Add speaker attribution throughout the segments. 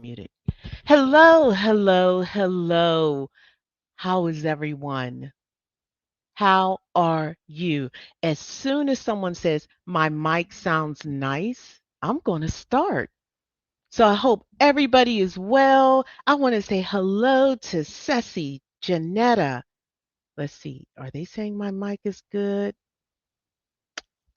Speaker 1: muted. Hello, hello, hello. How is everyone? How are you? As soon as someone says, my mic sounds nice, I'm going to start. So I hope everybody is well. I want to say hello to Ceci, Janetta. Let's see. Are they saying my mic is good?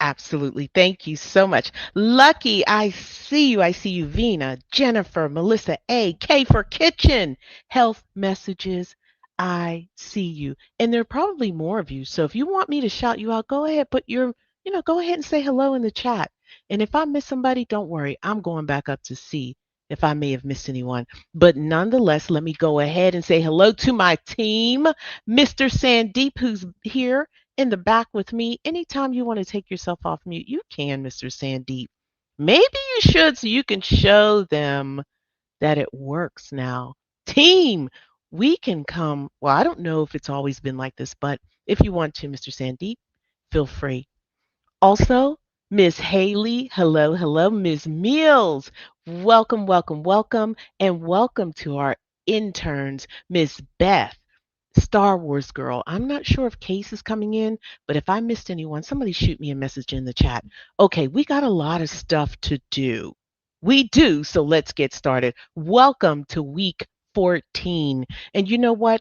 Speaker 1: Absolutely. Thank you so much. Lucky, I see you. I see you, Vina, Jennifer, Melissa A, K for Kitchen, Health Messages. I see you. And there are probably more of you. So if you want me to shout you out, go ahead, go ahead and say hello in the chat. And if I miss somebody, don't worry. I'm going back up to see if I may have missed anyone. But nonetheless, let me go ahead and say hello to my team, Mr. Sandeep, who's here in the back with me. Anytime you want to take yourself off mute, you can, Mr. Sandeep. Maybe you should so you can show them that it works now. Team, we can come. Well, I don't know if it's always been like this, but if you want to, Mr. Sandeep, feel free. Also, Miss Haley, hello, hello. Miss Mills, welcome, welcome, welcome, and welcome to our interns, Miss Beth. Star Wars girl. I'm not sure if Case is coming in, but if I missed anyone, somebody shoot me a message in the chat. Okay, we got a lot of stuff to do. We do, so let's get started. Welcome to week 14. And you know what?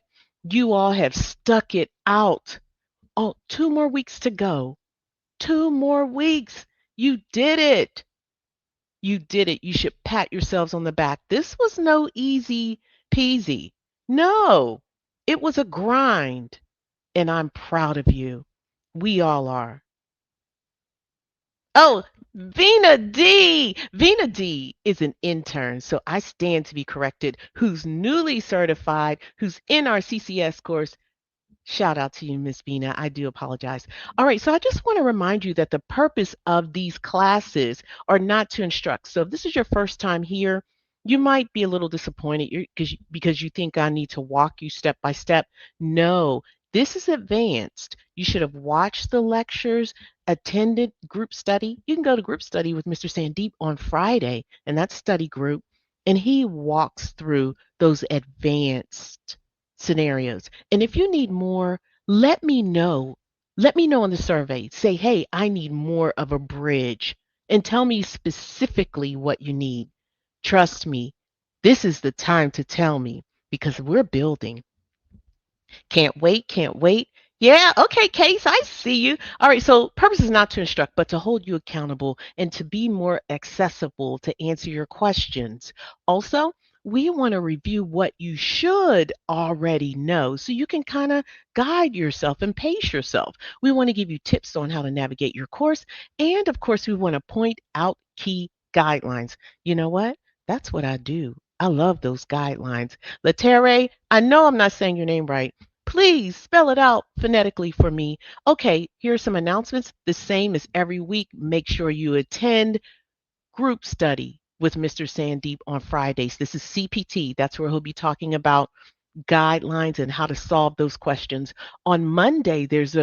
Speaker 1: You all have stuck it out. Oh, 2 more weeks to go. 2 more weeks. You did it. You did it. You should pat yourselves on the back. This was no easy peasy. No, it was a grind. And I'm proud of you. We all are. Oh, Vina D. Vina D is an intern, so I stand to be corrected, who's newly certified, who's in our CCS course. Shout out to you, Miss Vina. I do apologize. All right, so I just want to remind you that the purpose of these classes are not to instruct. So if this is your first time here, you might be a little disappointed because you think I need to walk you step by step. No, this is advanced. You should have watched the lectures, attended group study. You can go to group study with Mr. Sandeep on Friday, and that's study group, and he walks through those advanced scenarios. And if you need more, let me know. Let me know in the survey. Say, hey, I need more of a bridge. And tell me specifically what you need. Trust me, this is the time to tell me because we're building. Can't wait, can't wait. Yeah, okay, Case, I see you. All right, so purpose is not to instruct, but to hold you accountable and to be more accessible to answer your questions. Also, we want to review what you should already know so you can kind of guide yourself and pace yourself. We want to give you tips on how to navigate your course. And of course, we want to point out key guidelines. You know what? That's what I do. I love those guidelines. Laterre, I know I'm not saying your name right. Please spell it out phonetically for me. Okay, here's some announcements. The same as every week. Make sure you attend group study with Mr. Sandeep on Fridays. This is CPT. That's where he'll be talking about guidelines and how to solve those questions. On Monday, there is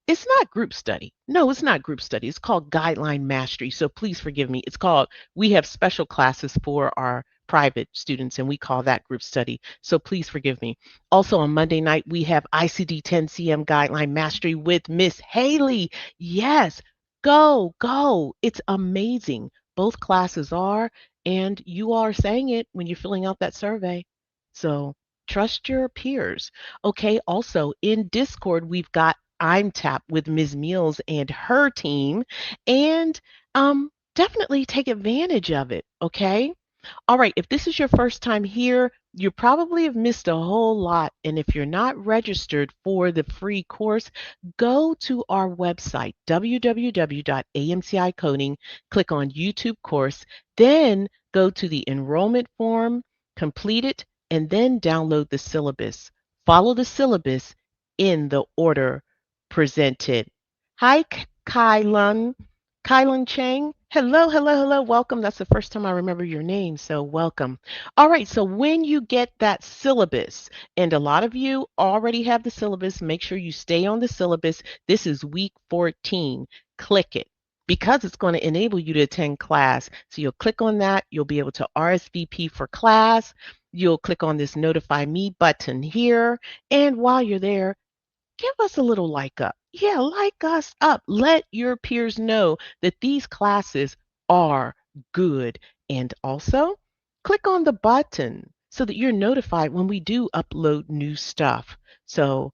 Speaker 1: it's not group study. No, it's not group study. It's called guideline mastery. So please forgive me. It's called we have special classes for our private students and we call that group study. So please forgive me. Also on Monday night we have ICD 10 CM guideline mastery with Miss Haley. Yes, go. It's amazing. Both classes are and you are saying it when you're filling out that survey. So trust your peers. Okay, also in Discord, we've got I'm Tap with Ms. Meals and her team, and definitely take advantage of it. Okay. All right, if this is your first time here, you probably have missed a whole lot. And if you're not registered for the free course, go to our website, www.amcicoding, click on YouTube course, then go to the enrollment form, complete it, and then download the syllabus. Follow the syllabus in the order presented. Hi, Kylan. Kylan Chang. Hello, hello, hello. Welcome. That's the first time I remember your name, so welcome. All right, so when you get that syllabus, and a lot of you already have the syllabus, make sure you stay on the syllabus. This is week 14. Click it. because it's going to enable you to attend class. So you'll click on that. You'll be able to RSVP for class. You'll click on this notify me button here. And while you're there, give us a little like up. Yeah, like us up. Let your peers know that these classes are good. And also, click on the button so that you're notified when we do upload new stuff. So,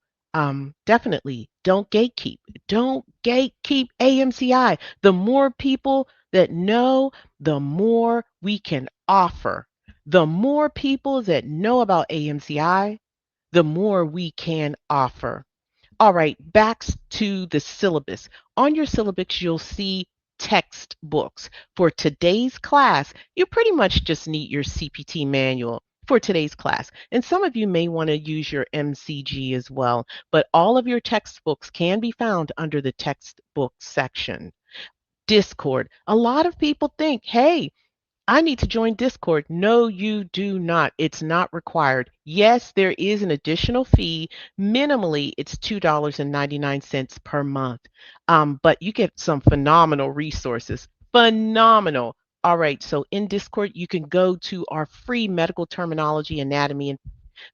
Speaker 1: definitely don't gatekeep. Don't gatekeep AMCI. The more people that know, the more we can offer. The more people that know about AMCI, the more we can offer. All right, back to the syllabus. On your syllabus, you'll see textbooks. For today's class, you pretty much just need your CPT manual for today's class. And some of you may want to use your MCG as well, but all of your textbooks can be found under the textbook section. Discord. A lot of people think, hey, I need to join Discord. No, you do not. It's not required. Yes, there is an additional fee. Minimally, it's $2.99 per month. But you get some phenomenal resources. Phenomenal. All right, so in Discord, you can go to our free medical terminology, anatomy, and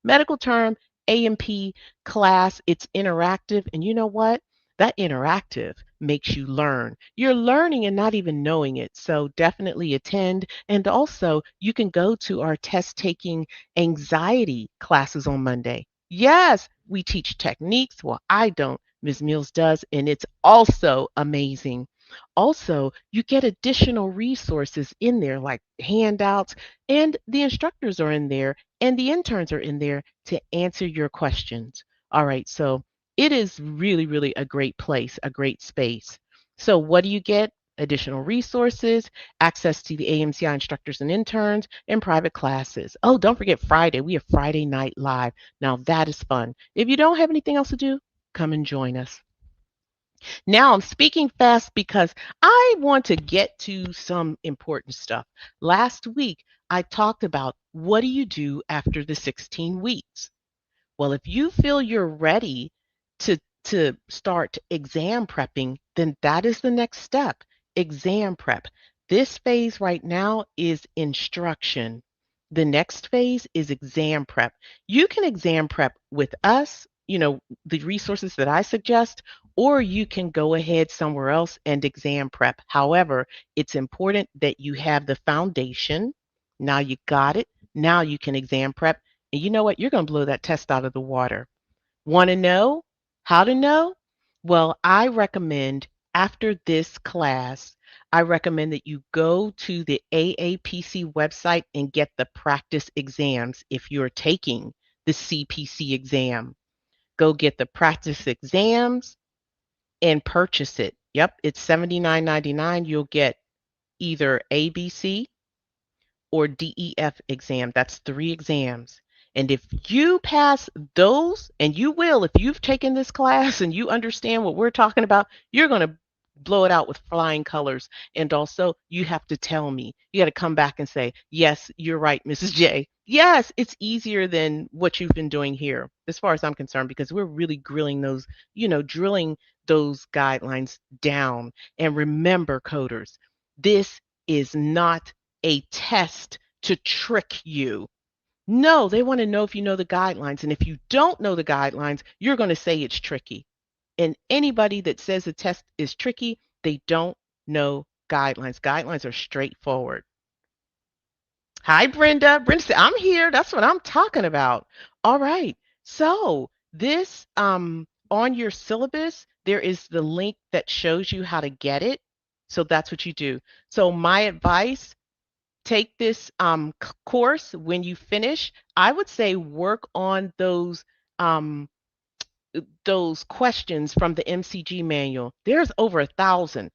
Speaker 1: medical term A&P class. It's interactive. And you know what? That interactive makes you learn. You're learning and not even knowing it. So definitely attend. And also, you can go to our test taking anxiety classes on Monday. Yes, we teach techniques. Well, I don't. Ms. Mills does, and it's also amazing. Also, you get additional resources in there like handouts, and the instructors are in there and the interns are in there to answer your questions. All right, so it is really, really a great place, a great space. So, what do you get? Additional resources, access to the AMCI instructors and interns, and private classes. Oh, don't forget Friday. We have Friday Night Live. Now, that is fun. If you don't have anything else to do, come and join us. Now I'm speaking fast because I want to get to some important stuff. Last week, I talked about what do you do after the 16 weeks? Well, if you feel you're ready to start exam prepping, then that is the next step. Exam prep. This phase right now is instruction. The next phase is exam prep. You can exam prep with us, the resources that I suggest, or you can go ahead somewhere else and exam prep. However, it's important that you have the foundation. Now you got it. Now you can exam prep. And you know what? You're going to blow that test out of the water. Want to know how to know? Well, I recommend after this class, I recommend that you go to the AAPC website and get the practice exams if you're taking the CPC exam. Go get the practice exams and purchase it. Yep, it's $79.99. You'll get either ABC or DEF exam. That's 3 exams. And if you pass those, and you will, if you've taken this class and you understand what we're talking about, you're going to blow it out with flying colors. And also, you have to tell me. You got to come back and say, yes, you're right, Mrs. J. Yes, it's easier than what you've been doing here, as far as I'm concerned, because we're really grilling those, drilling those guidelines down. And remember, coders, this is not a test to trick you. No, they want to know if you know the guidelines. And if you don't know the guidelines, you're going to say it's tricky. And anybody that says a test is tricky, they don't know guidelines. Guidelines are straightforward. Hi, Brenda. Brenda said, I'm here. That's what I'm talking about. All right. So this on your syllabus, there is the link that shows you how to get it. So that's what you do. So my advice, take this course. When you finish, I would say work on those questions from the MCG manual. There's over 1,000.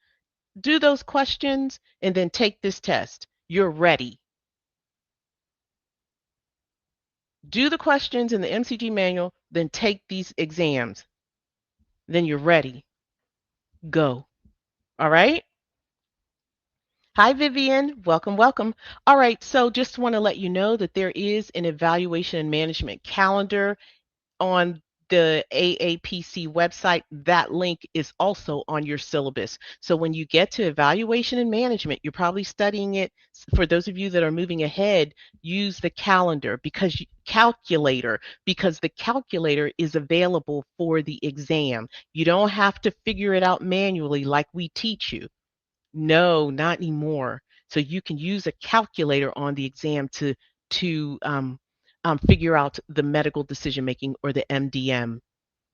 Speaker 1: Do those questions and then take this test. You're ready. Do the questions in the MCG manual, then take these exams. Then you're ready. Go. All right? Hi, Vivian. Welcome, welcome. All right, so just want to let you know that there is an evaluation and management calendar on the AAPC website, that link is also on your syllabus. So when you get to evaluation and management, you're probably studying it. For those of you that are moving ahead, use the calculator, because the calculator is available for the exam. You don't have to figure it out manually like we teach you. No, not anymore. So you can use a calculator on the exam to figure out the medical decision making, or the MDM.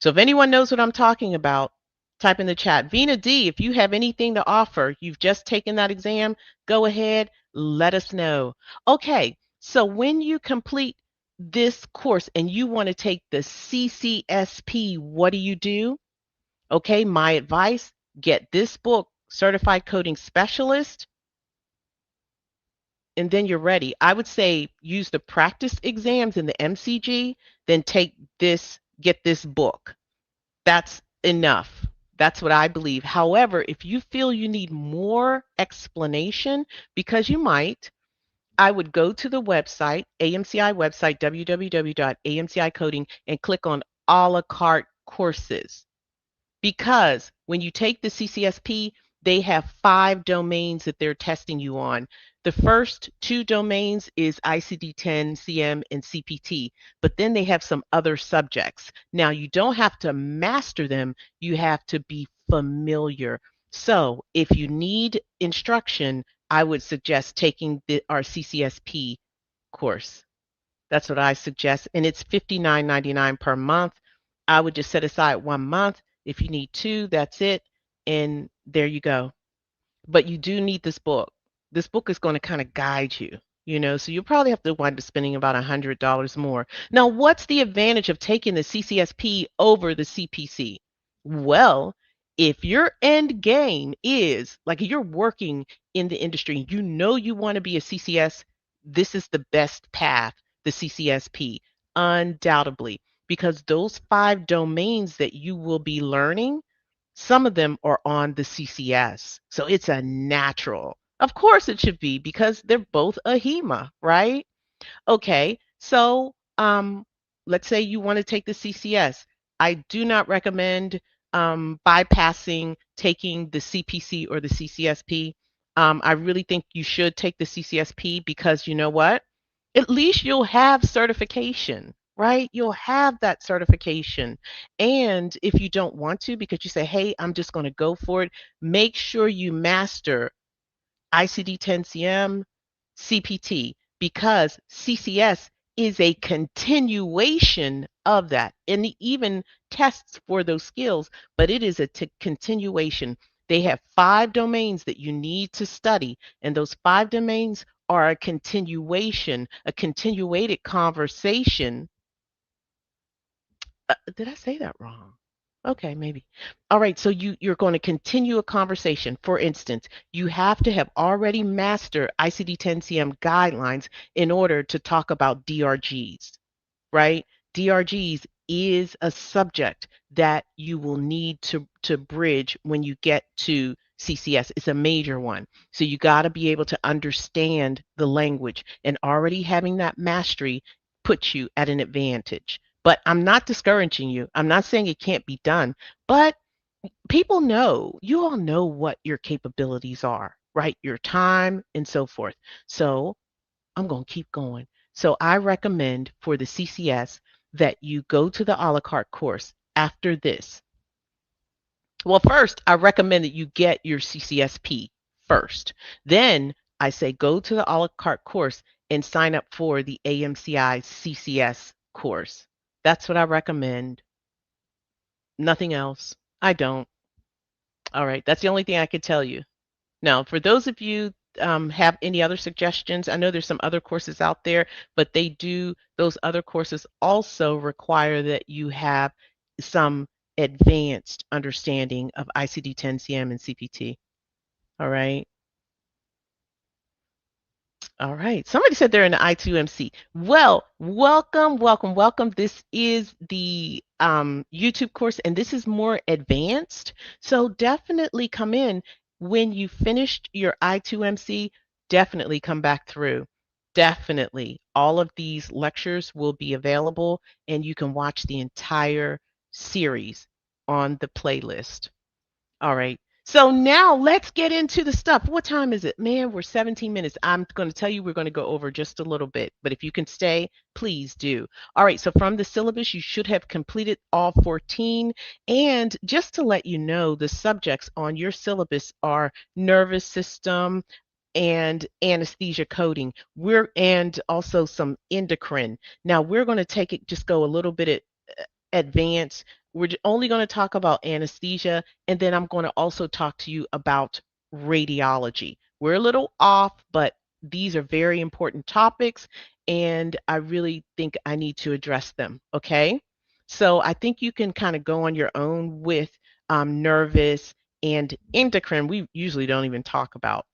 Speaker 1: So if anyone knows what I'm talking about, type in the chat. Vina D, if you have anything to offer, you've just taken that exam, go ahead, let us know. Okay, so when you complete this course and you want to take the CCSP, what do? Okay, my advice, get this book, Certified Coding Specialist, and then you're ready. I would say use the practice exams in the MCG, then get this book. That's enough. That's what I believe. However, if you feel you need more explanation, because you might, I would go to the website, AMCI website, www.amcicoding, and click on a la carte courses. Because when you take the CCSP, they have 5 domains that they're testing you on. The first 2 domains is ICD-10, CM, and CPT, but then they have some other subjects. Now, you don't have to master them, you have to be familiar. So, if you need instruction, I would suggest taking our CCSP course. That's what I suggest, and it's $59.99 per month. I would just set aside 1 month. If you need 2, that's it, and there you go. But you do need this book. This book is going to kind of guide you, so you probably have to wind up spending about $100 more. Now, what's the advantage of taking the CCSP over the CPC? Well, if your end game is like you're working in the industry, you want to be a CCS, this is the best path, the CCSP, undoubtedly, because those 5 domains that you will be learning, some of them are on the CCS. So it's a natural. Of course it should be, because they're both a HEMA, right? Okay, so let's say you want to take the CCS. I do not recommend bypassing taking the CPC or the CCSP. I really think you should take the CCSP, because you know what? At least you'll have certification, right? You'll have that certification. And if you don't want to, because you say, hey, I'm just going to go for it, make sure you master ICD-10-CM, CPT, because CCS is a continuation of that, and even tests for those skills, but it is a continuation. They have 5 domains that you need to study, and those 5 domains are a continuation, a continuated conversation. Did I say that wrong? Okay, maybe. All right, so you're going to continue a conversation. For instance, you have to have already mastered ICD-10-CM guidelines in order to talk about DRGs, right? DRGs is a subject that you will need to bridge when you get to CCS. It's a major one. So you got to be able to understand the language, and already having that mastery puts you at an advantage. But I'm not discouraging you. I'm not saying it can't be done, but people know, you all know what your capabilities are, right? Your time and so forth. So I'm going to keep going. So I recommend for the CCS that you go to the a la carte course after this. Well, first, I recommend that you get your CCSP first. Then I say go to the a la carte course and sign up for the AMCI CCS course. That's what I recommend. Nothing else. I don't. All right. That's the only thing I could tell you. Now, for those of you have any other suggestions, I know there's some other courses out there, but those other courses also require that you have some advanced understanding of ICD-10, CM, and CPT. All right. All right. Somebody said they're in the I2MC. Well, welcome, welcome, welcome. This is the YouTube course, and this is more advanced. So definitely come in when you finished your I2MC. Definitely come back through. Definitely. All of these lectures will be available, and you can watch the entire series on the playlist. All right. So now let's get into the stuff. What time is it? Man, we're 17 minutes. I'm going to tell you we're going to go over just a little bit, but if you can stay, please do. All right. So from the syllabus, you should have completed all 14. And just to let you know, the subjects on your syllabus are nervous system and anesthesia coding. And also some endocrine. Now we're going to take it, just go a little bit advanced. We're only going to talk about anesthesia, and then I'm going to also talk to you about radiology. We're a little off, but these are very important topics, and I really think I need to address them. Okay. So I think you can kind of go on your own with nervous and endocrine. We usually don't even talk about.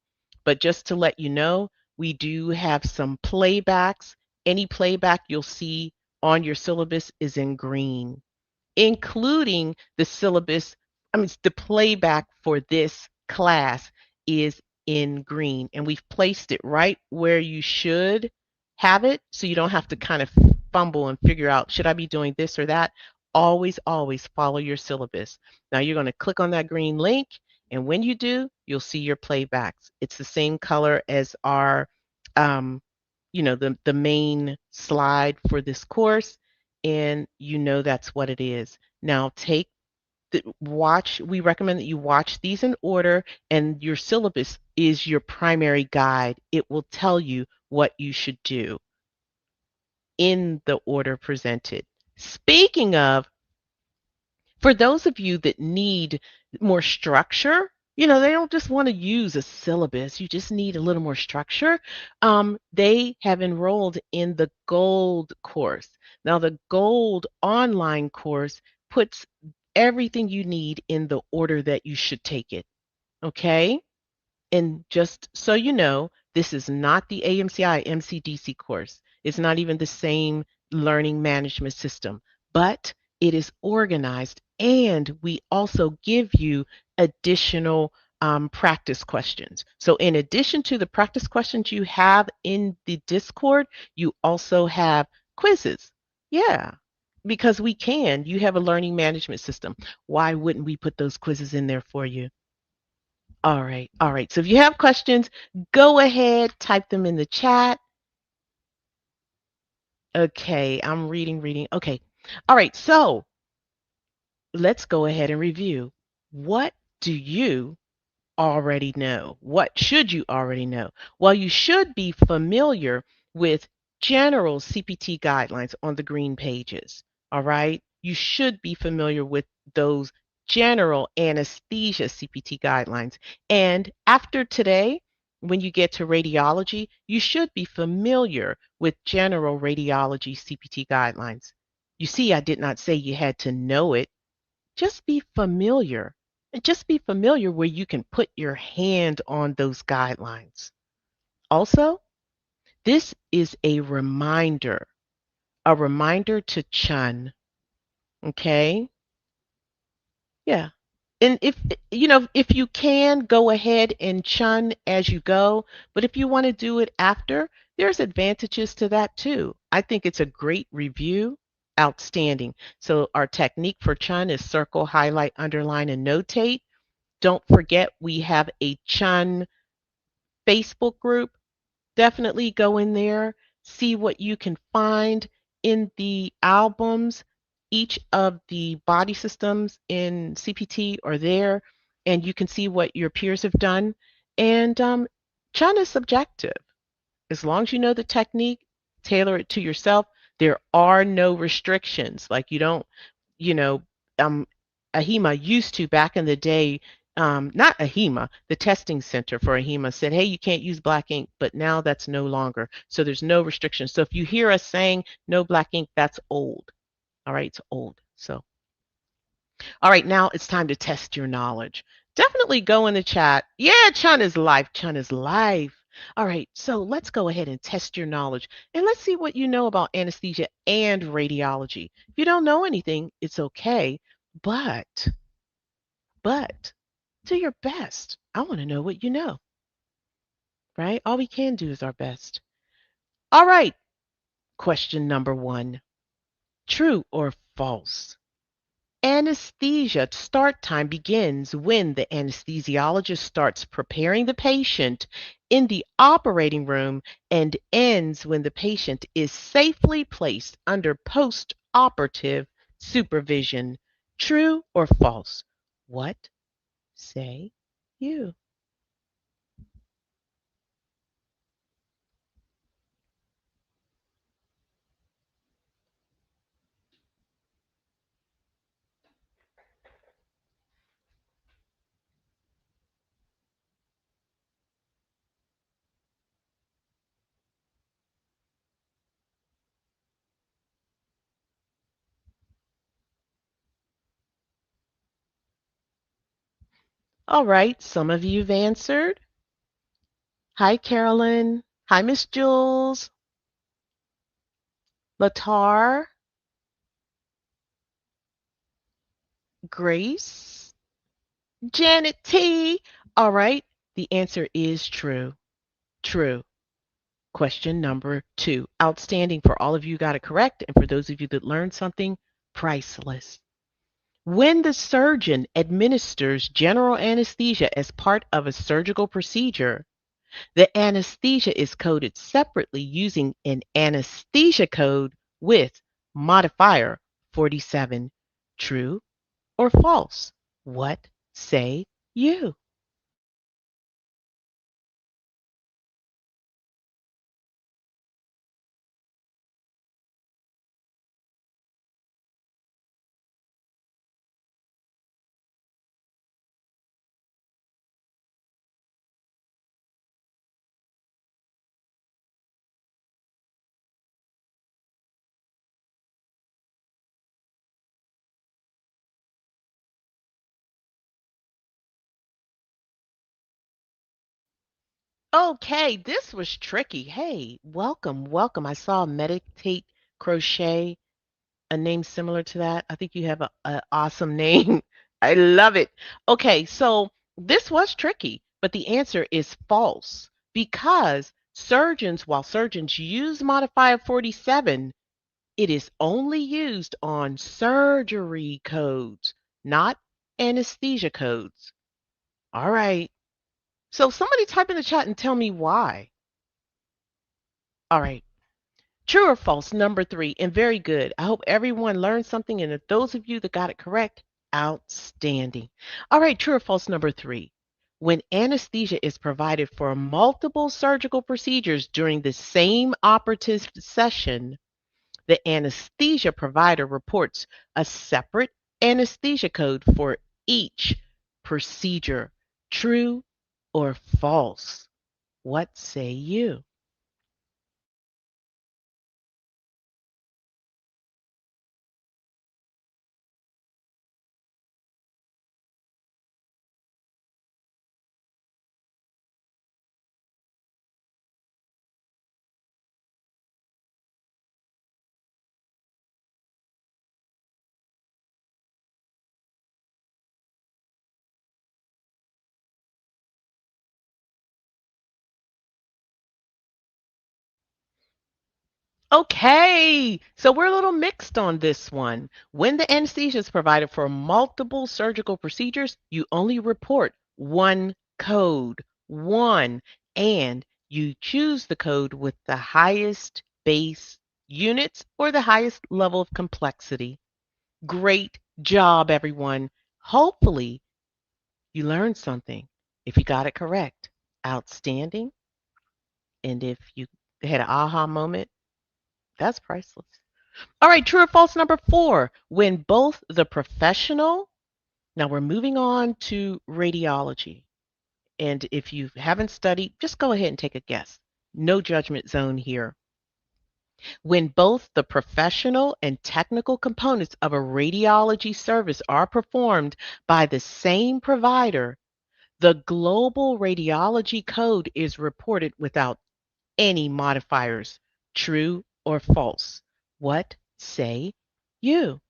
Speaker 1: But just to let you know, we do have some playbacks. Any playback you'll see on your syllabus is in green, including the syllabus. I mean, the playback for this class is in green, and we've placed it right where you should have it so you don't have to kind of fumble and figure out, should I be doing this or that? Always, always follow your syllabus. Now you're going to click on that green link, and when you do, you'll see your playbacks. It's the same color as our, um, the main slide for this course, and you know that's what it is. Now we recommend that you watch these in order, and your syllabus is your primary guide. It will tell you what you should do in the order presented. Speaking of, for those of you that need more structure, they don't just want to use a syllabus, you just need a little more structure. They have enrolled in the gold course. Now, the gold online course puts everything you need in the order that you should take it. Okay? And just so you know, this is not the AMCI MCDC course. It's not even the same learning management system, but it is organized, and we also give you additional practice questions. So, in addition to the practice questions you have in the Discord, you also have quizzes. Yeah, because we can. You have a learning management system. Why wouldn't we put those quizzes in there for you? All right. All right. So if you have questions, go ahead, type them in the chat. Okay. I'm reading. Okay. All right. So let's go ahead and review. What do you already know? What should you already know? Well, you should be familiar with general CPT guidelines on the green pages. All right. You should be familiar with those general anesthesia CPT guidelines. And after today, when you get to radiology, you should be familiar with general radiology CPT guidelines. You see, I did not say you had to know it. Just be familiar. And just be familiar where you can put your hand on those guidelines. Also, this is a reminder to chun. Okay? Yeah. And if you can, go ahead and chun as you go, but if you want to do it after, there's advantages to that too. I think it's a great review. Outstanding. So our technique for chun is circle, highlight, underline, and notate. Don't forget we have a chun Facebook group. Definitely go in there, see what you can find in the albums. Each of the body systems in CPT are there, and you can see what your peers have done. And China is subjective. As long as you know the technique, tailor it to yourself. There are no restrictions. Like you don't, you know, um, AHIMA used to back in the day, not AHIMA, the testing center for AHIMA said, hey, you can't use black ink, but now that's no longer. So there's no restrictions. So if you hear us saying no black ink, that's old. All right, it's old. So, all right, now it's time to test your knowledge. Definitely go in the chat. Yeah, Chun is life. Chun is life. All right, so let's go ahead and test your knowledge, and let's see what you know about anesthesia and radiology. If you don't know anything, it's okay, but do your best. I want to know what you know, right? All we can do is our best. All right, question number one. True or false? Anesthesia start time begins when the anesthesiologist starts preparing the patient in the operating room and ends when the patient is safely placed under post-operative supervision. True or false? What say you? All right, some of you've answered. Hi, Carolyn. Hi, Miss Jules. Latar, Grace, Janet T. All right, the answer is true. True. Question number two. Outstanding for all of you got it correct. And for those of you that learned something, priceless. When the surgeon administers general anesthesia as part of a surgical procedure, the anesthesia is coded separately using an anesthesia code with modifier 47. True or false? What say you? Okay, this was tricky. Hey, welcome, welcome. I saw Meditate Crochet, a name similar to that. I think you have a awesome name. I love it. Okay, so this was tricky, but the answer is false because while surgeons use modifier 47, it is only used on surgery codes, not anesthesia codes. All right. So somebody type in the chat and tell me why. All right. True or false, number three, and very good. I hope everyone learned something, and if those of you that got it correct, outstanding. All right, true or false, number three. When anesthesia is provided for multiple surgical procedures during the same operative session, the anesthesia provider reports a separate anesthesia code for each procedure. True or false? What say you? Okay, so we're a little mixed on this one. When the anesthesia is provided for multiple surgical procedures, you only report one code, one, and you choose the code with the highest base units or the highest level of complexity. Great job, everyone. Hopefully, you learned something. If you got it correct, outstanding. And if you had an aha moment, that's priceless. All right, true or false number four. When both the professional, now we're moving on to radiology. And if you haven't studied, just go ahead and take a guess. No judgment zone here. When both the professional and technical components of a radiology service are performed by the same provider, the global radiology code is reported without any modifiers. True or false? What say you?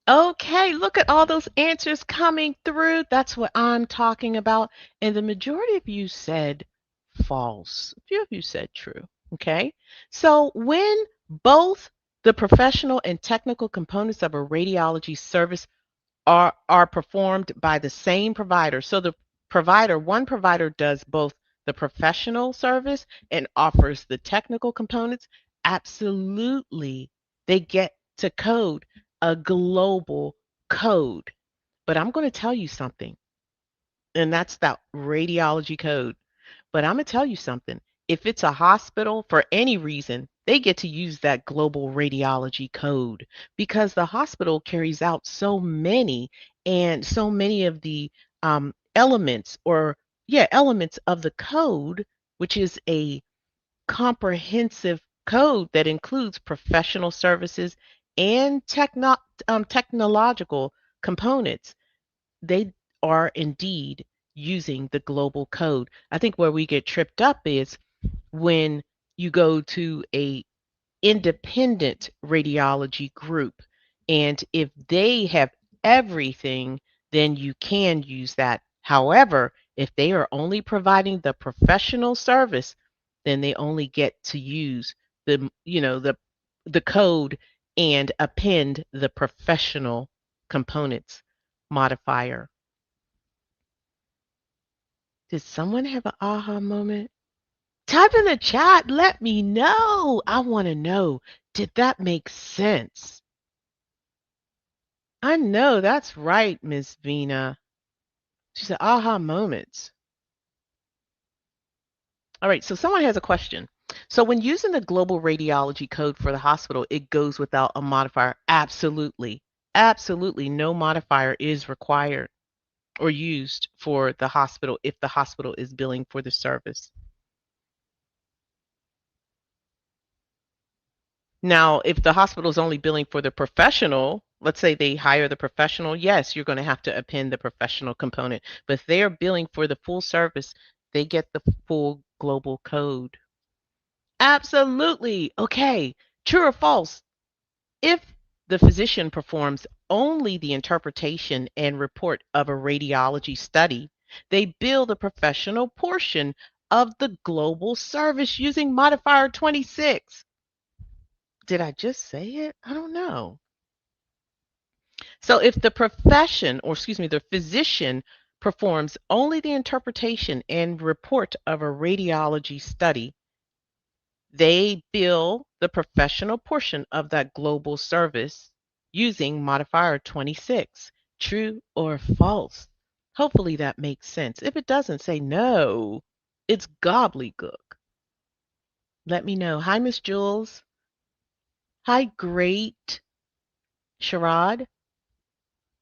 Speaker 1: Okay, look at all those answers coming through. That's what I'm talking about. And the majority of you said false. A few of you said true. Okay. So when both the professional and technical components of a radiology service are performed by the same provider. So the one provider does both the professional service and offers the technical components. Absolutely. They get to code a global code. But I'm going to tell you something, and that's that radiology code. But I'm going to tell you something. If it's a hospital for any reason, they get to use that global radiology code because the hospital carries out so many and so many of the elements or, yeah, elements of the code, which is a comprehensive code that includes professional services and technological components. They are indeed using the global code. I think where we get tripped up is when you go to a independent radiology group, and if they have everything, then you can use that. However, if they are only providing the professional service, then they only get to use the code and append the professional components modifier. Did someone have an aha moment? Type in the chat. Let me know. I want to know. Did that make sense? I know that's right, Miss Vina. She said aha moments. All right, so someone has a question. So when using the global radiology code for the hospital, it goes without a modifier. Absolutely. Absolutely. No modifier is required or used for the hospital if the hospital is billing for the service. Now, if the hospital is only billing for the professional, let's say they hire the professional, yes, you're going to have to append the professional component. But if they are billing for the full service, they get the full global code. Absolutely. Okay. True or false? If the physician performs only the interpretation and report of a radiology study, they bill the professional portion of the global service using modifier 26. Did I just say it? I don't know. So if the profession, or excuse me, the physician performs only the interpretation and report of a radiology study, they bill the professional portion of that global service using modifier 26. True or false? Hopefully that makes sense. If it doesn't, say no. It's gobbledygook. Let me know. Hi, Miss Jules. Hi, great Sharad.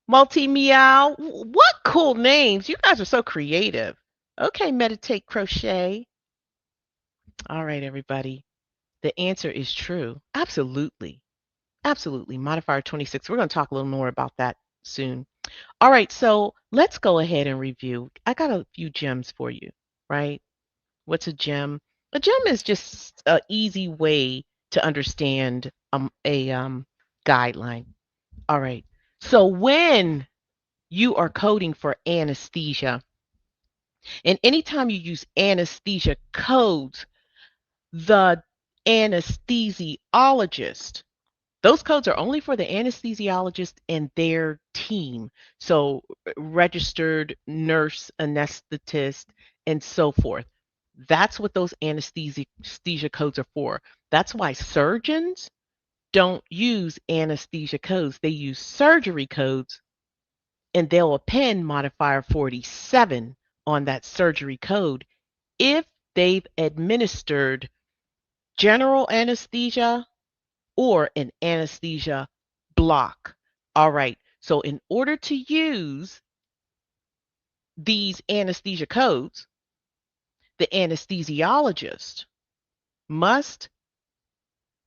Speaker 1: Multi Meow. What cool names. You guys are so creative. Okay, meditate crochet. All right, everybody. The answer is true. Absolutely. Absolutely. Modifier 26. We're going to talk a little more about that soon. All right, so let's go ahead and review. I got a few gems for you, right? What's a gem? A gem is just an easy way to understand a guideline. All right. So when you are coding for anesthesia, and anytime you use anesthesia codes, the anesthesiologist, those codes are only for the anesthesiologist and their team. So, registered nurse, anesthetist, and so forth. That's what those anesthesia codes are for. That's why surgeons don't use anesthesia codes. They use surgery codes, and they'll append modifier 47 on that surgery code if they've administered general anesthesia or an anesthesia block. All right. So in order to use these anesthesia codes, the anesthesiologist must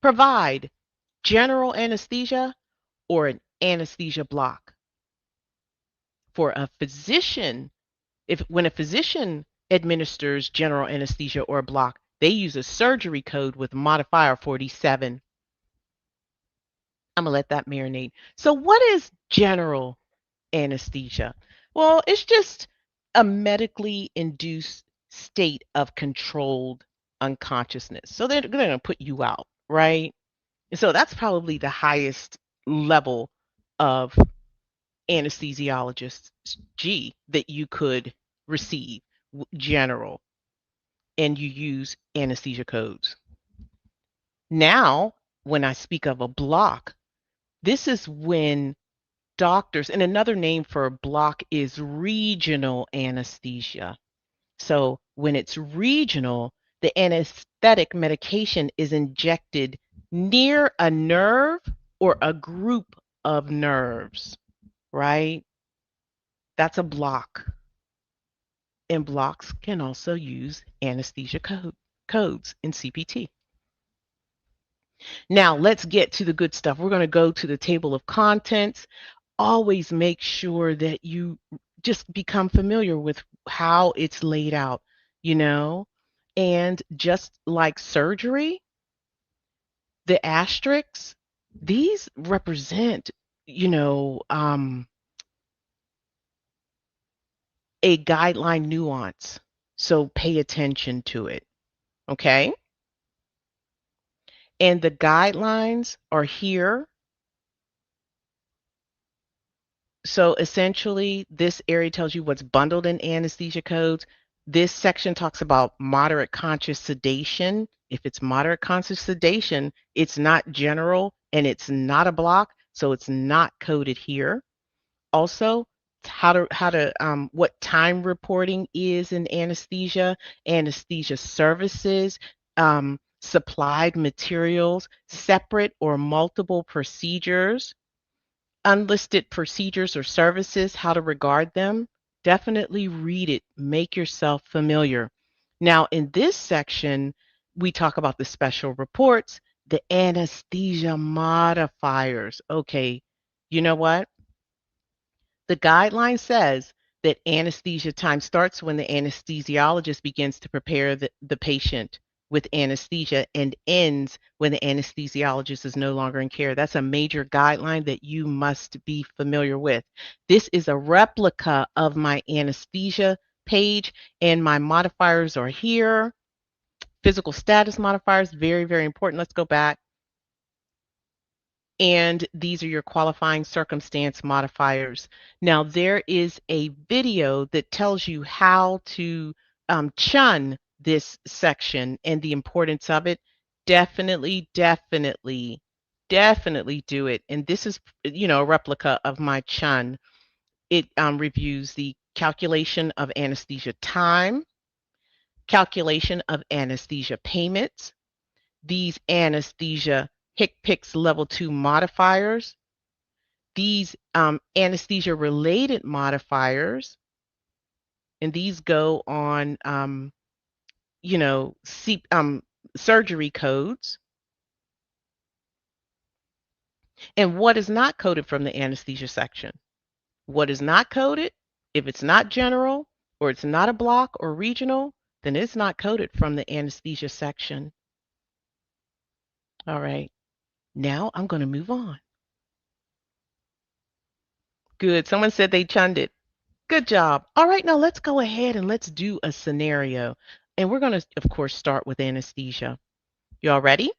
Speaker 1: provide general anesthesia or an anesthesia block. For a physician, if when a physician administers general anesthesia or block, they use a surgery code with modifier 47. I'm going to let that marinate. So, what is general anesthesia? Well, it's just a medically induced state of controlled unconsciousness. So, they're going to put you out, right? So, that's probably the highest level of anesthesiologist G that you could receive, general, and you use anesthesia codes. Now, when I speak of a block, this is when doctors, and another name for a block is regional anesthesia. So when it's regional, the anesthetic medication is injected near a nerve or a group of nerves, right? That's a block. And blocks can also use anesthesia codes in CPT. Now, let's get to the good stuff. We're going to go to the table of contents. Always make sure that you just become familiar with how it's laid out, you know? And just like surgery, the asterisks, these represent, you know, a guideline nuance. So pay attention to it, okay? And the guidelines are here. So essentially, this area tells you what's bundled in anesthesia codes. This section talks about moderate conscious sedation. If it's moderate conscious sedation, it's not general and it's not a block, so it's not coded here. Also, what time reporting is in anesthesia services, supplied materials, separate or multiple procedures, unlisted procedures or services, how to regard them. Definitely read it, make yourself familiar. Now, in this section, we talk about the special reports, the anesthesia modifiers. Okay, you know what? The guideline says that anesthesia time starts when the anesthesiologist begins to prepare the patient with anesthesia and ends when the anesthesiologist is no longer in care. That's a major guideline that you must be familiar with. This is a replica of my anesthesia page, and my modifiers are here. Physical status modifiers, very, very important. Let's go back. And these are your qualifying circumstance modifiers. Now, there is a video that tells you how to chun this section and the importance of it. Definitely, definitely, definitely do it. And this is, you know, a replica of my chun. It reviews the calculation of anesthesia time, calculation of anesthesia payments, these anesthesia HCPCS level 2 modifiers, these anesthesia related modifiers, and these go on, you know, surgery codes, and what is not coded from the anesthesia section. What is not coded, if it's not general or it's not a block or regional, then it's not coded from the anesthesia section. All right, now I'm going to move on. Good. Someone said they chunned it. Good job. All right, now let's go ahead and let's do a scenario. And we're going to, of course, start with anesthesia. You all ready?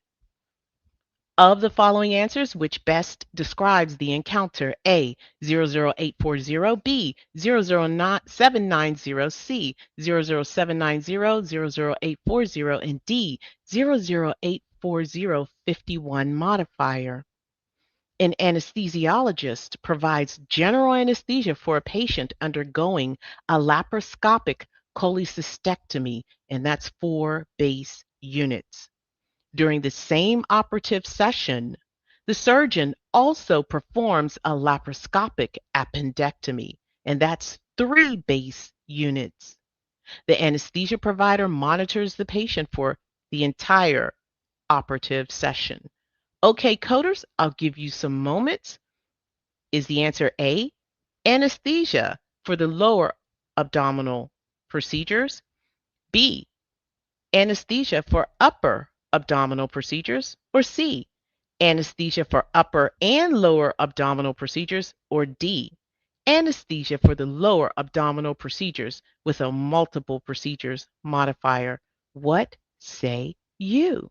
Speaker 1: Of the following answers, which best describes the encounter? A, 00840, B, 00790, C, 00790, 00840, and D, 0084051 modifier. An anesthesiologist provides general anesthesia for a patient undergoing a laparoscopic cholecystectomy, and that's 4 base units. During the same operative session, the surgeon also performs a laparoscopic appendectomy, and that's 3 base units. The anesthesia provider monitors the patient for the entire operative session. Okay, coders, I'll give you some moments. Is the answer A, anesthesia for the lower abdominal procedures? B, anesthesia for upper abdominal procedures? Or C, Anesthesia for upper and lower abdominal procedures, or D, anesthesia for the lower abdominal procedures with a multiple procedures modifier. What say you?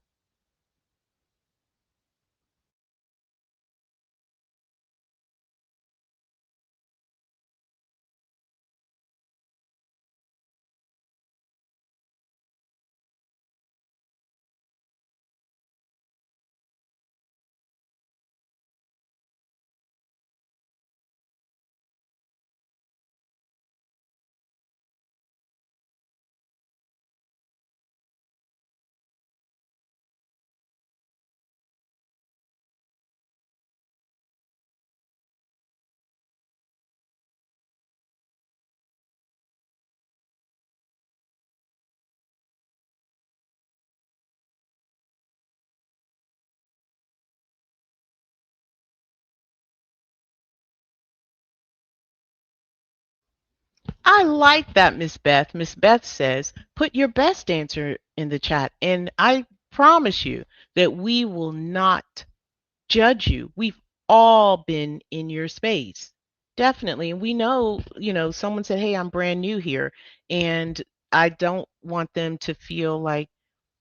Speaker 1: I like that, Miss Beth. Miss Beth says, put your best answer in the chat. And I promise you that we will not judge you. We've all been in your space. Definitely. And we know, someone said, hey, I'm brand new here. And I don't want them to feel like,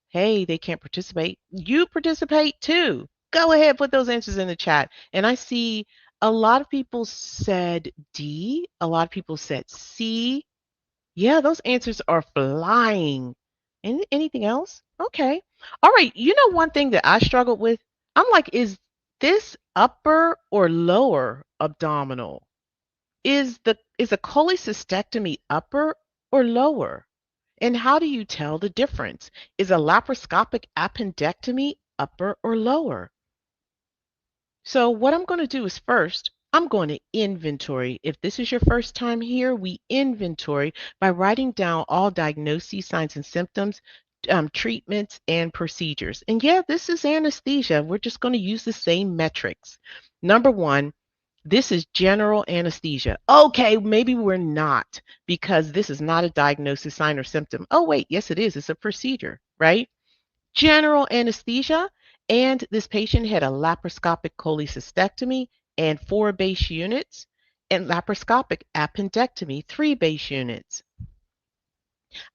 Speaker 1: hey, they can't participate. You participate too. Go ahead, put those answers in the chat. And I see a lot of people said D, a lot of people said C. Yeah, those answers are flying. Anything else? Okay. All right. You know, one thing that I struggled with, I'm like, is this upper or lower abdominal? Is a cholecystectomy upper or lower? And how do you tell the difference? Is a laparoscopic appendectomy upper or lower? So what I'm going to do is first, I'm going to inventory. If this is your first time here, we inventory by writing down all diagnoses, signs and symptoms, treatments, and procedures. And yeah, this is anesthesia. We're just going to use the same metrics. Number one, this is general anesthesia. Okay, maybe we're not because this is not a diagnosis, sign, or symptom. Oh, wait, yes, it is. It's a procedure, right? General anesthesia, and this patient had a laparoscopic cholecystectomy and 4 base units, and laparoscopic appendectomy, 3 base units.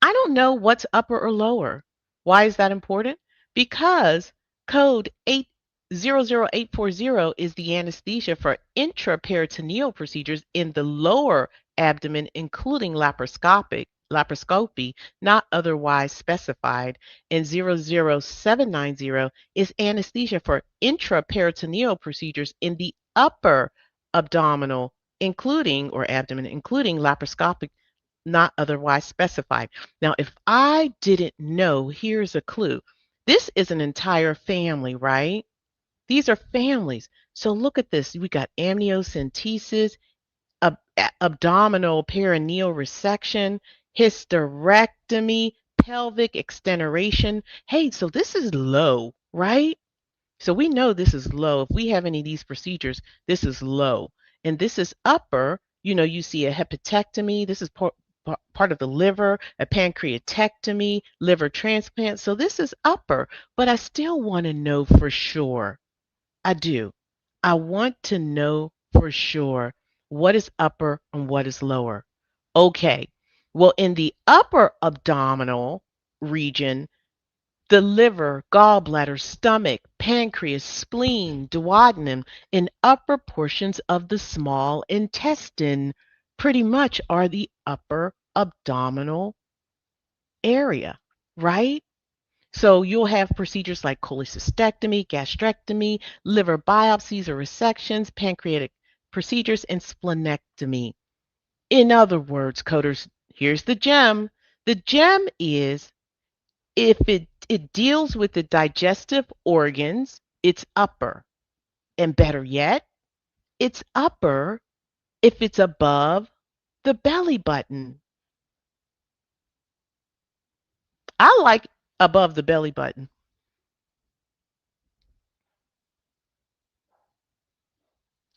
Speaker 1: I don't know what's upper or lower. Why is that important? Because code 800840 is the anesthesia for intraperitoneal procedures in the lower abdomen, including laparoscopy, not otherwise specified. And 00790 is anesthesia for intraperitoneal procedures in the upper abdominal, including or abdomen, including laparoscopic, not otherwise specified. Now, if I didn't know, here's a clue. This is an entire family, right? These are families. So look at this. We got amniocentesis, abdominal perineal resection, hysterectomy, pelvic extenuation. Hey, so this is low, right? So we know this is low. If we have any of these procedures, this is low. And this is upper. You see a hepatectomy. This is part of the liver, a pancreatectomy, liver transplant. So this is upper, but I still want to know for sure. I do. I want to know for sure what is upper and what is lower. Okay. Well, in the upper abdominal region, the liver, gallbladder, stomach, pancreas, spleen, duodenum, and upper portions of the small intestine pretty much are the upper abdominal area, right? So you'll have procedures like cholecystectomy, gastrectomy, liver biopsies or resections, pancreatic procedures, and splenectomy. In other words, coders, here's the gem. The gem is if it deals with the digestive organs, it's upper. And better yet, it's upper if it's above the belly button. I like above the belly button.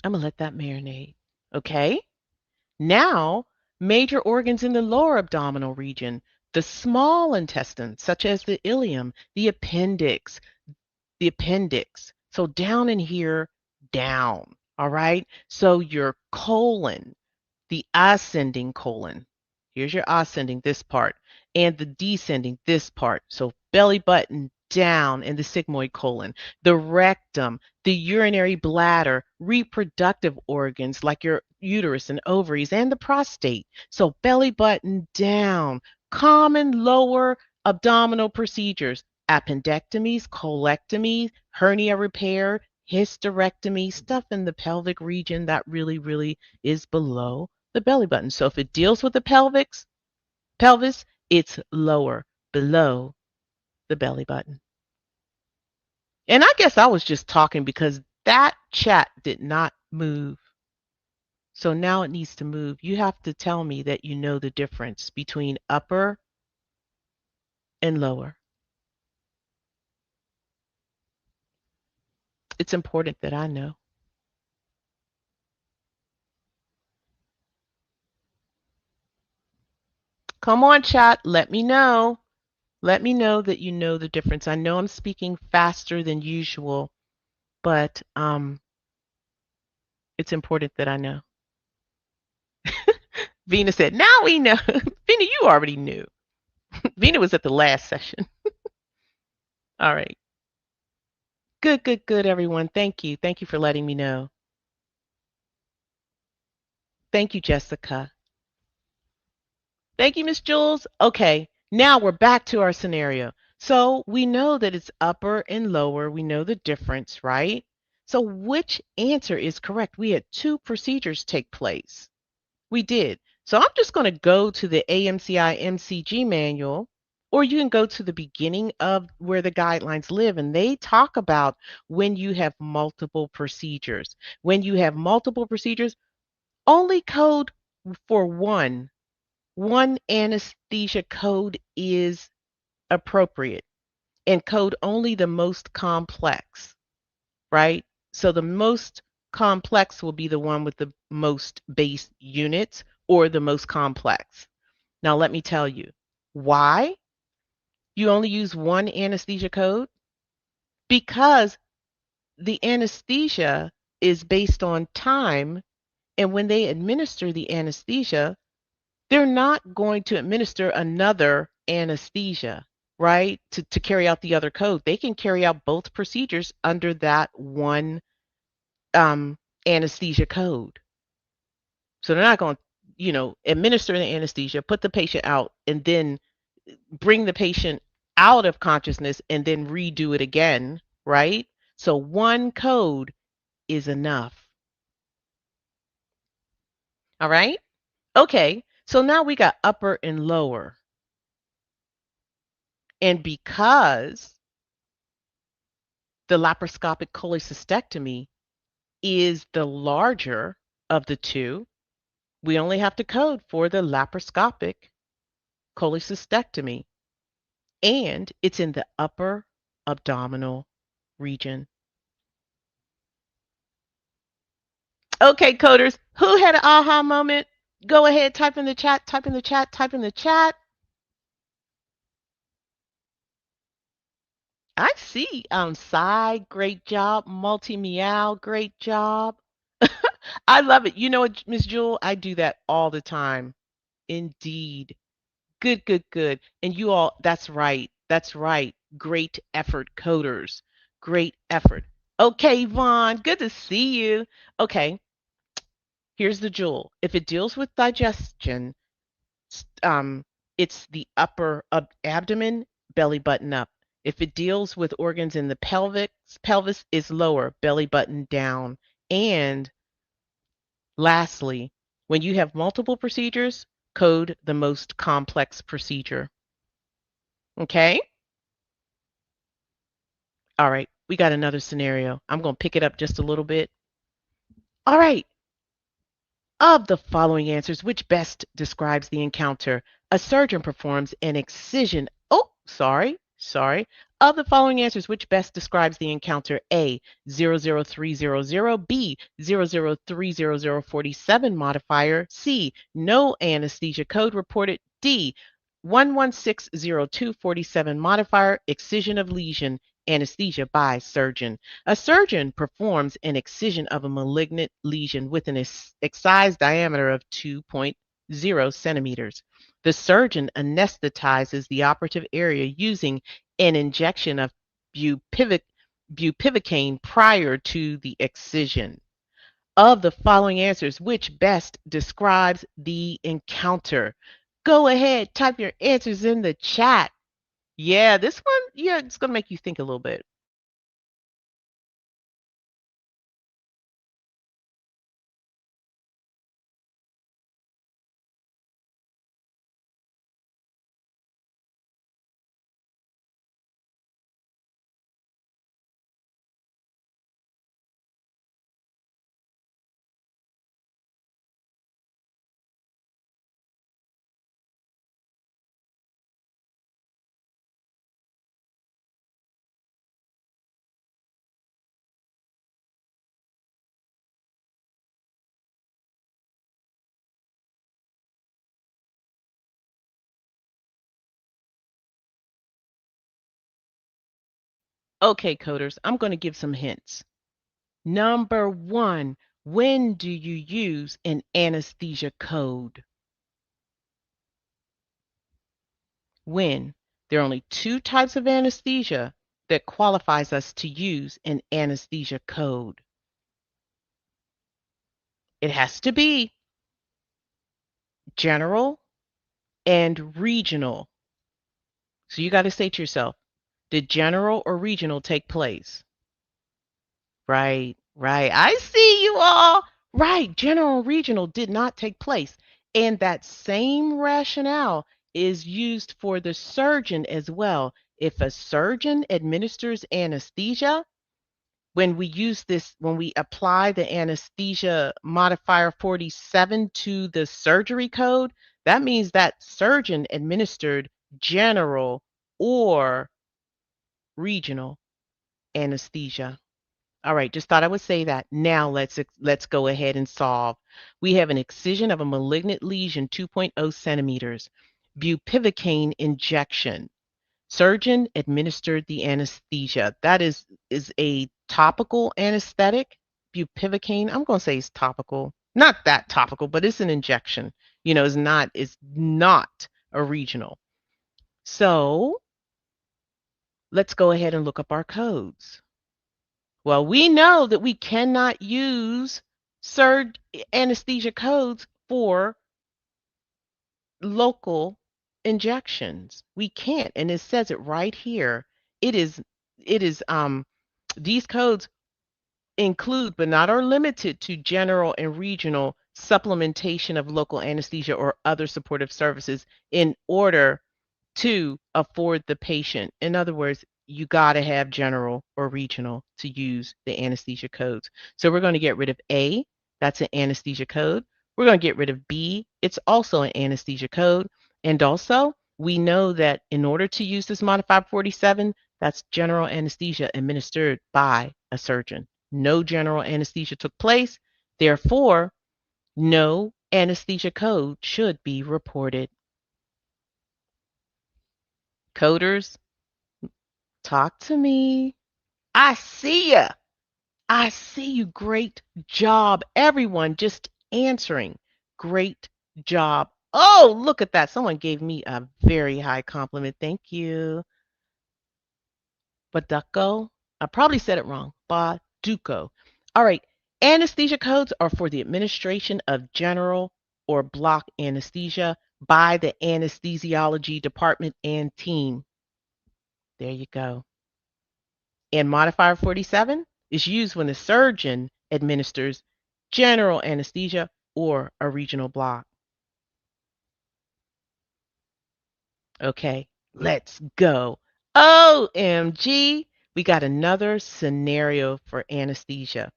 Speaker 1: I'm going to let that marinate. Okay? Now, major organs in the lower abdominal region, the small intestine, such as the ileum, the appendix. So down in here, down. All right. So your colon, the ascending colon. Here's your ascending, this part, and the descending, this part. So belly button down and the sigmoid colon, the rectum, the urinary bladder, reproductive organs like your uterus and ovaries, and the prostate. So belly button down, common lower abdominal procedures, appendectomies, colectomies, hernia repair, hysterectomy, stuff in the pelvic region that really is below the belly button. So if it deals with the pelvis, it's lower, below the belly button. And I guess I was just talking because that chat did not move. So now it needs to move. You have to tell me that you know the difference between upper and lower. It's important that I know. Come on, chat. Let me know. Let me know that you know the difference. I know I'm speaking faster than usual, but it's important that I know. Vina said, now we know. Vina, you already knew. Vina was at the last session. All right. Good, everyone. Thank you. Thank you for letting me know. Thank you, Jessica. Thank you, Miss Jules. Okay, now we're back to our scenario. So we know that it's upper and lower. We know the difference, right? So which answer is correct? We had two procedures take place. We did. So I'm just going to go to the AMCI MCG manual, or you can go to the beginning of where the guidelines live, and they talk about when you have multiple procedures. When you have multiple procedures, only code for one anesthesia code is appropriate, and code only the most complex, right? So the most complex will be the one with the most base units or the most complex. Now, let me tell you why you only use one anesthesia code, because the anesthesia is based on time. And when they administer the anesthesia, they're not going to administer another anesthesia, right? To carry out the other code. They can carry out both procedures under that one anesthesia code. So they're not going to, administer the anesthesia, put the patient out, and then bring the patient out of consciousness and then redo it again, right? So one code is enough. All right? Okay. So now we got upper and lower. And because the laparoscopic cholecystectomy is the larger of the two, we only have to code for the laparoscopic cholecystectomy, and it's in the upper abdominal region. Okay, coders, who had an aha moment? Go ahead, type in the chat, type in the chat, type in the chat. I see. Sai, great job. Multi Meow, great job. I love it. You know what, Miss Jewel? I do that all the time. Indeed. Good. And you all, that's right. That's right. Great effort, coders. Great effort. Okay, Vaughn, good to see you. Okay, here's the jewel. If it deals with digestion, it's the upper abdomen, belly button up. If it deals with organs in the pelvis is lower, belly button down. And lastly, when you have multiple procedures, code the most complex procedure. Okay? All right, we got another scenario. I'm going to pick it up just a little bit. All right. Of the following answers, which best describes the encounter? A surgeon performs an excision. Oh, sorry. Of the following answers, which best describes the encounter? A, 00300, B, 0030047 modifier, C, no anesthesia code reported, D, 1160247 modifier, excision of lesion. anesthesia by surgeon. A surgeon performs an excision of a malignant lesion with an excised diameter of 2.0 centimeters. The surgeon anesthetizes the operative area using an injection of bupivacaine prior to the excision. Of the following answers, which best describes the encounter? Go ahead, type your answers in the chat. Yeah, this one, yeah, it's going to make you think a little bit. Okay, coders, I'm going to give some hints. Number one, when do you use an anesthesia code? When? There are only two types of anesthesia that qualifies us to use an anesthesia code. It has to be general and regional. So you got to say to yourself, did general or regional take place? Right, right. I see you all. Right, general and regional did not take place. And that same rationale is used for the surgeon as well. If a surgeon administers anesthesia, when we apply the anesthesia modifier 47 to the surgery code, that means that surgeon administered general or regional anesthesia. All right, just thought I would say that. Now let's go ahead and solve. We have an excision of a malignant lesion 2.0 centimeters. Bupivacaine injection. Surgeon administered the anesthesia. That is a topical anesthetic. Bupivacaine, I'm going to say it's topical. Not that topical, but it's an injection. It's not a regional. So, let's go ahead and look up our codes. Well, we know that we cannot use surge anesthesia codes for local injections. We can't, and it says it right here. It is these codes include but not are limited to general and regional supplementation of local anesthesia or other supportive services in order to afford the patient. In other words, you got to have general or regional to use the anesthesia codes. So we're going to get rid of A, that's an anesthesia code. We're going to get rid of B, it's also an anesthesia code. And also, we know that in order to use this modified 47, that's general anesthesia administered by a surgeon. No general anesthesia took place, therefore, no anesthesia code should be reported. Coders, talk to me. I see ya. I see you. Great job. Everyone just answering. Great job. Oh, look at that. Someone gave me a very high compliment. Thank you. Baduco. I probably said it wrong. Baduco. All right. Anesthesia codes are for the administration of general or block anesthesia by the anesthesiology department and team. There you go. And modifier 47 is used when the surgeon administers general anesthesia or a regional block. Okay, let's go. OMG, we got another scenario for anesthesia.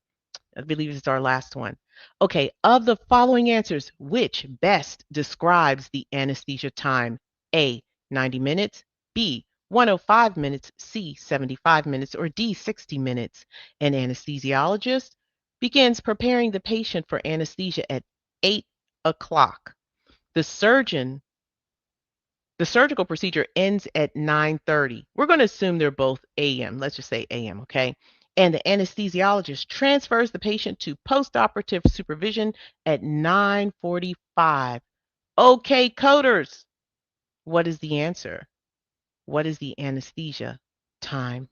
Speaker 1: I believe it's our last one. Okay, of the following answers, which best describes the anesthesia time? A, 90 minutes, B, 105 minutes, C, 75 minutes, or D, 60 minutes. An anesthesiologist begins preparing the patient for anesthesia at 8 o'clock. The surgeon The surgical procedure ends at 9:30. We're going to assume they're both AM. Let's just say AM, okay? And the anesthesiologist transfers the patient to postoperative supervision at 9:45. Okay, coders, what is the answer? What is the anesthesia time?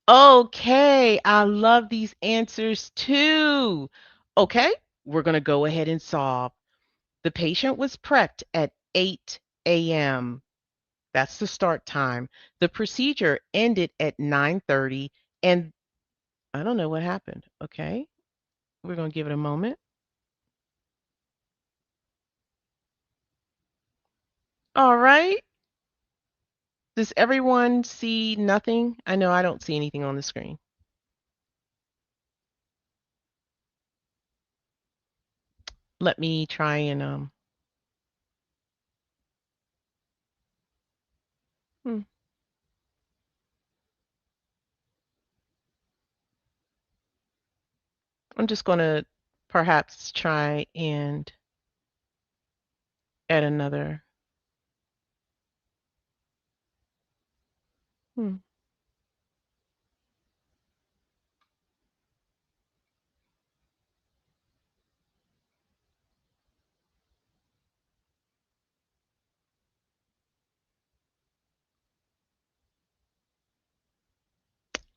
Speaker 1: Okay, I love these answers too. Okay, we're going to go ahead and solve. The patient was prepped at 8 a.m. That's the start time. The procedure ended at 9:30 and I don't know what happened. Okay, we're going to give it a moment. All right. Does everyone see nothing? I know I don't see anything on the screen. Let me try and hmm, I'm just going to perhaps try and add another. Hmm.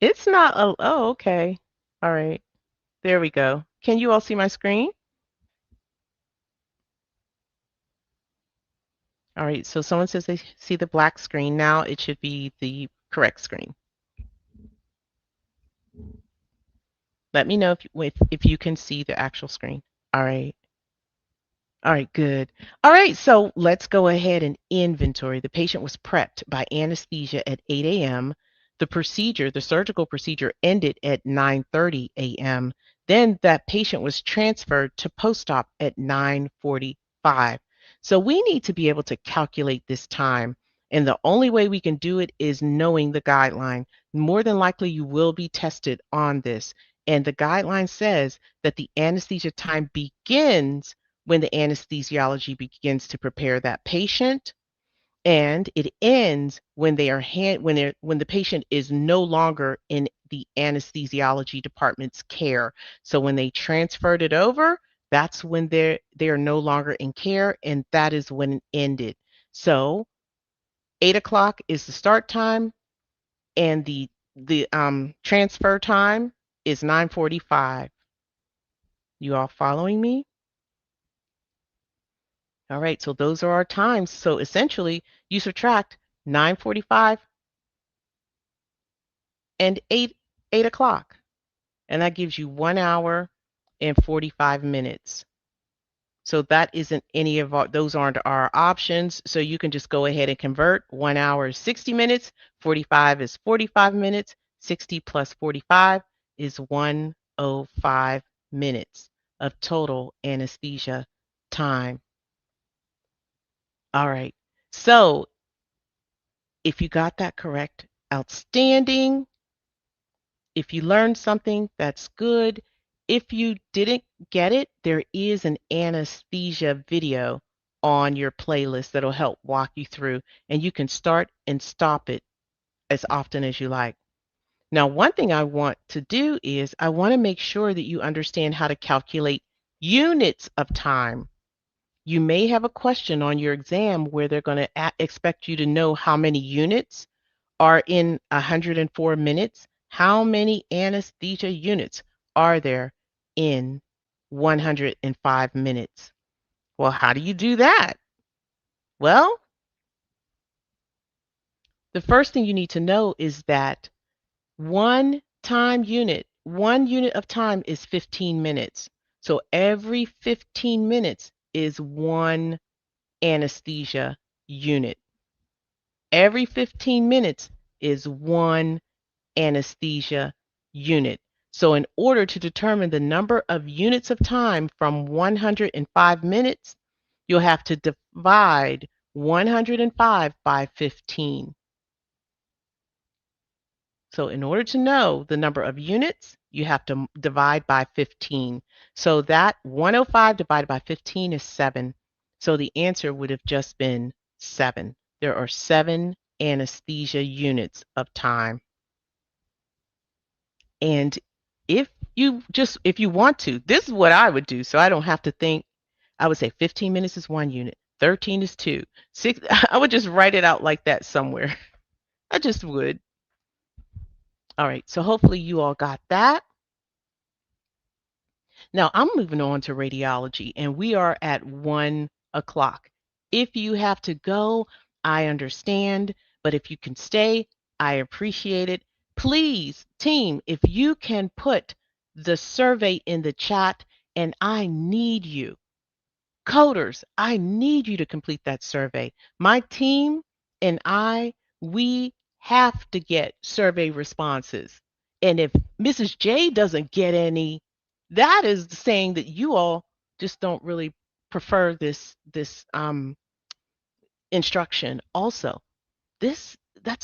Speaker 1: It's not a, oh, okay. All right. There we go. Can you all see my screen? All right. So someone says they see the black screen. Now it should be the correct screen. Let me know if you can see the actual screen. All right. All right, good. All right, so let's go ahead and inventory. The patient was prepped by anesthesia at 8 a.m. The surgical procedure ended at 9:30 a.m. Then that patient was transferred to post-op at 9:45. So we need to be able to calculate this time. And the only way we can do it is knowing the guideline. More than likely, you will be tested on this. And the guideline says that the anesthesia time begins when the anesthesiology begins to prepare that patient and it ends when when the patient is no longer in the anesthesiology department's care. So when they transferred it over, that's when they're no longer in care and that is when it ended. So 8 o'clock is the start time and the transfer time is 9:45. You all following me? All right, so those are our times. So essentially, you subtract 9:45 and 8 o'clock, and that gives you 1 hour and 45 minutes. So that isn't any of those aren't our options. So you can just go ahead and convert. 1 hour is 60 minutes, 45 is 45 minutes, 60 plus 45 is 105 minutes of total anesthesia time. All right. So if you got that correct, outstanding. If you learned something, that's good. If you didn't get it, there is an anesthesia video on your playlist that'll help walk you through, and you can start and stop it as often as you like. Now, one thing I want to do is I want to make sure that you understand how to calculate units of time. You may have a question on your exam where they're going to expect you to know how many units are in 104 minutes. How many anesthesia units are there in 105 minutes? Well, how do you do that? Well, the first thing you need to know is that one unit of time is 15 minutes. So every 15 minutes is one anesthesia unit. Every 15 minutes is one anesthesia unit. So in order to determine the number of units of time from 105 minutes, you'll have to divide 105 by 15. So in order to know the number of units, you have to divide by 15. So that 105 divided by 15 is 7. So the answer would have just been 7. There are 7 anesthesia units of time. And if you want to, this is what I would do so I don't have to think. I would say 15 minutes is 1 unit, 13 is 2, 6. I would just write it out like that somewhere. I just would. All right, so hopefully you all got that. Now I'm moving on to radiology, and we are at 1 o'clock. If you have to go, I understand, but if you can stay, I appreciate it. Please, team, if you can put the survey in the chat, and I need you. Coders, I need you to complete that survey. My team and we have to get survey responses. And if Mrs. J doesn't get any, that is saying that you all just don't really prefer this instruction. Also, that's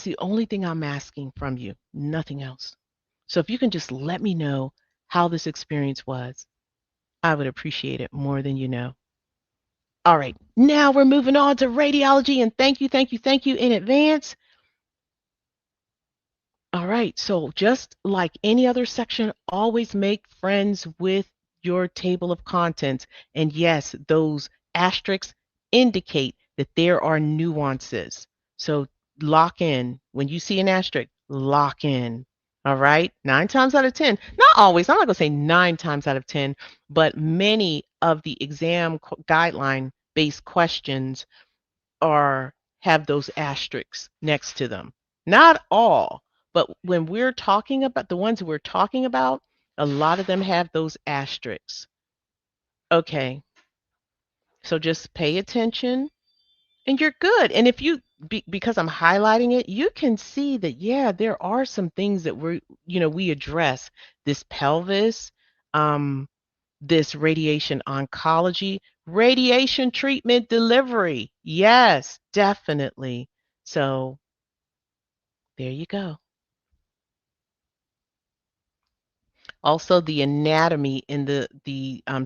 Speaker 1: the only thing I'm asking from you, nothing else. So if you can just let me know how this experience was, I would appreciate it more than you know. All right, now we're moving on to radiology, and thank you in advance. All right, so just like any other section, always make friends with your table of contents. And yes, those asterisks indicate that there are nuances. So lock in. When you see an asterisk, lock in. All right, 9 times out of 10, not always, I'm not going to say 9 times out of 10, but many of the exam guideline based questions have those asterisks next to them. Not all, but when we're talking about the ones we're talking about, a lot of them have those asterisks. Okay, so just pay attention and you're good. And if because I'm highlighting it, you can see that, yeah, there are some things that we address. This pelvis, this radiation oncology, radiation treatment delivery. Yes, definitely. So there you go. Also, the anatomy in the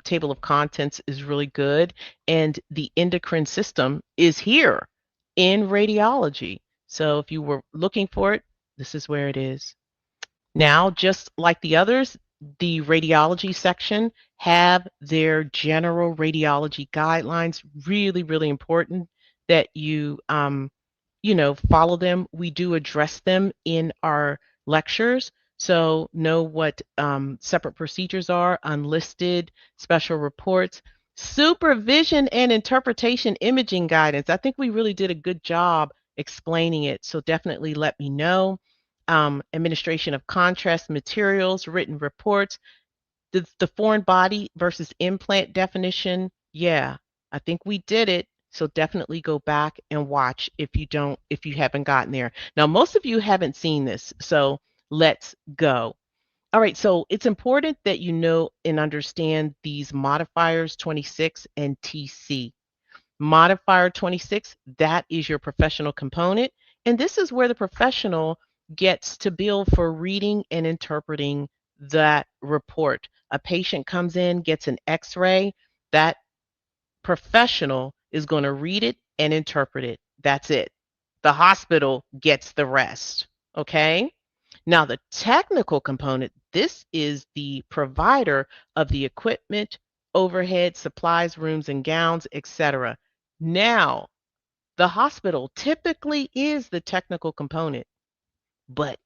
Speaker 1: table of contents is really good, and the endocrine system is here in radiology. So if you were looking for it, this is where it is. Now, just like the others, the radiology section have their general radiology guidelines. Really, really important that you follow them. We do address them in our lectures. So know what separate procedures are, unlisted, special reports, supervision and interpretation imaging guidance. I think we really did a good job explaining it. So definitely let me know. Administration of contrast materials, written reports, the foreign body versus implant definition. Yeah, I think we did it. So definitely go back and watch if you haven't gotten there. Now, most of you haven't seen this, so let's go. All right, so it's important that you know and understand these modifiers 26 and TC. Modifier 26, that is your professional component. And this is where the professional gets to bill for reading and interpreting that report. A patient comes in, gets an x-ray, that professional is going to read it and interpret it. That's it. The hospital gets the rest. Okay? Now, the technical component, this is the provider of the equipment, overhead, supplies, rooms and gowns, etc. Now, the hospital typically is the technical component, but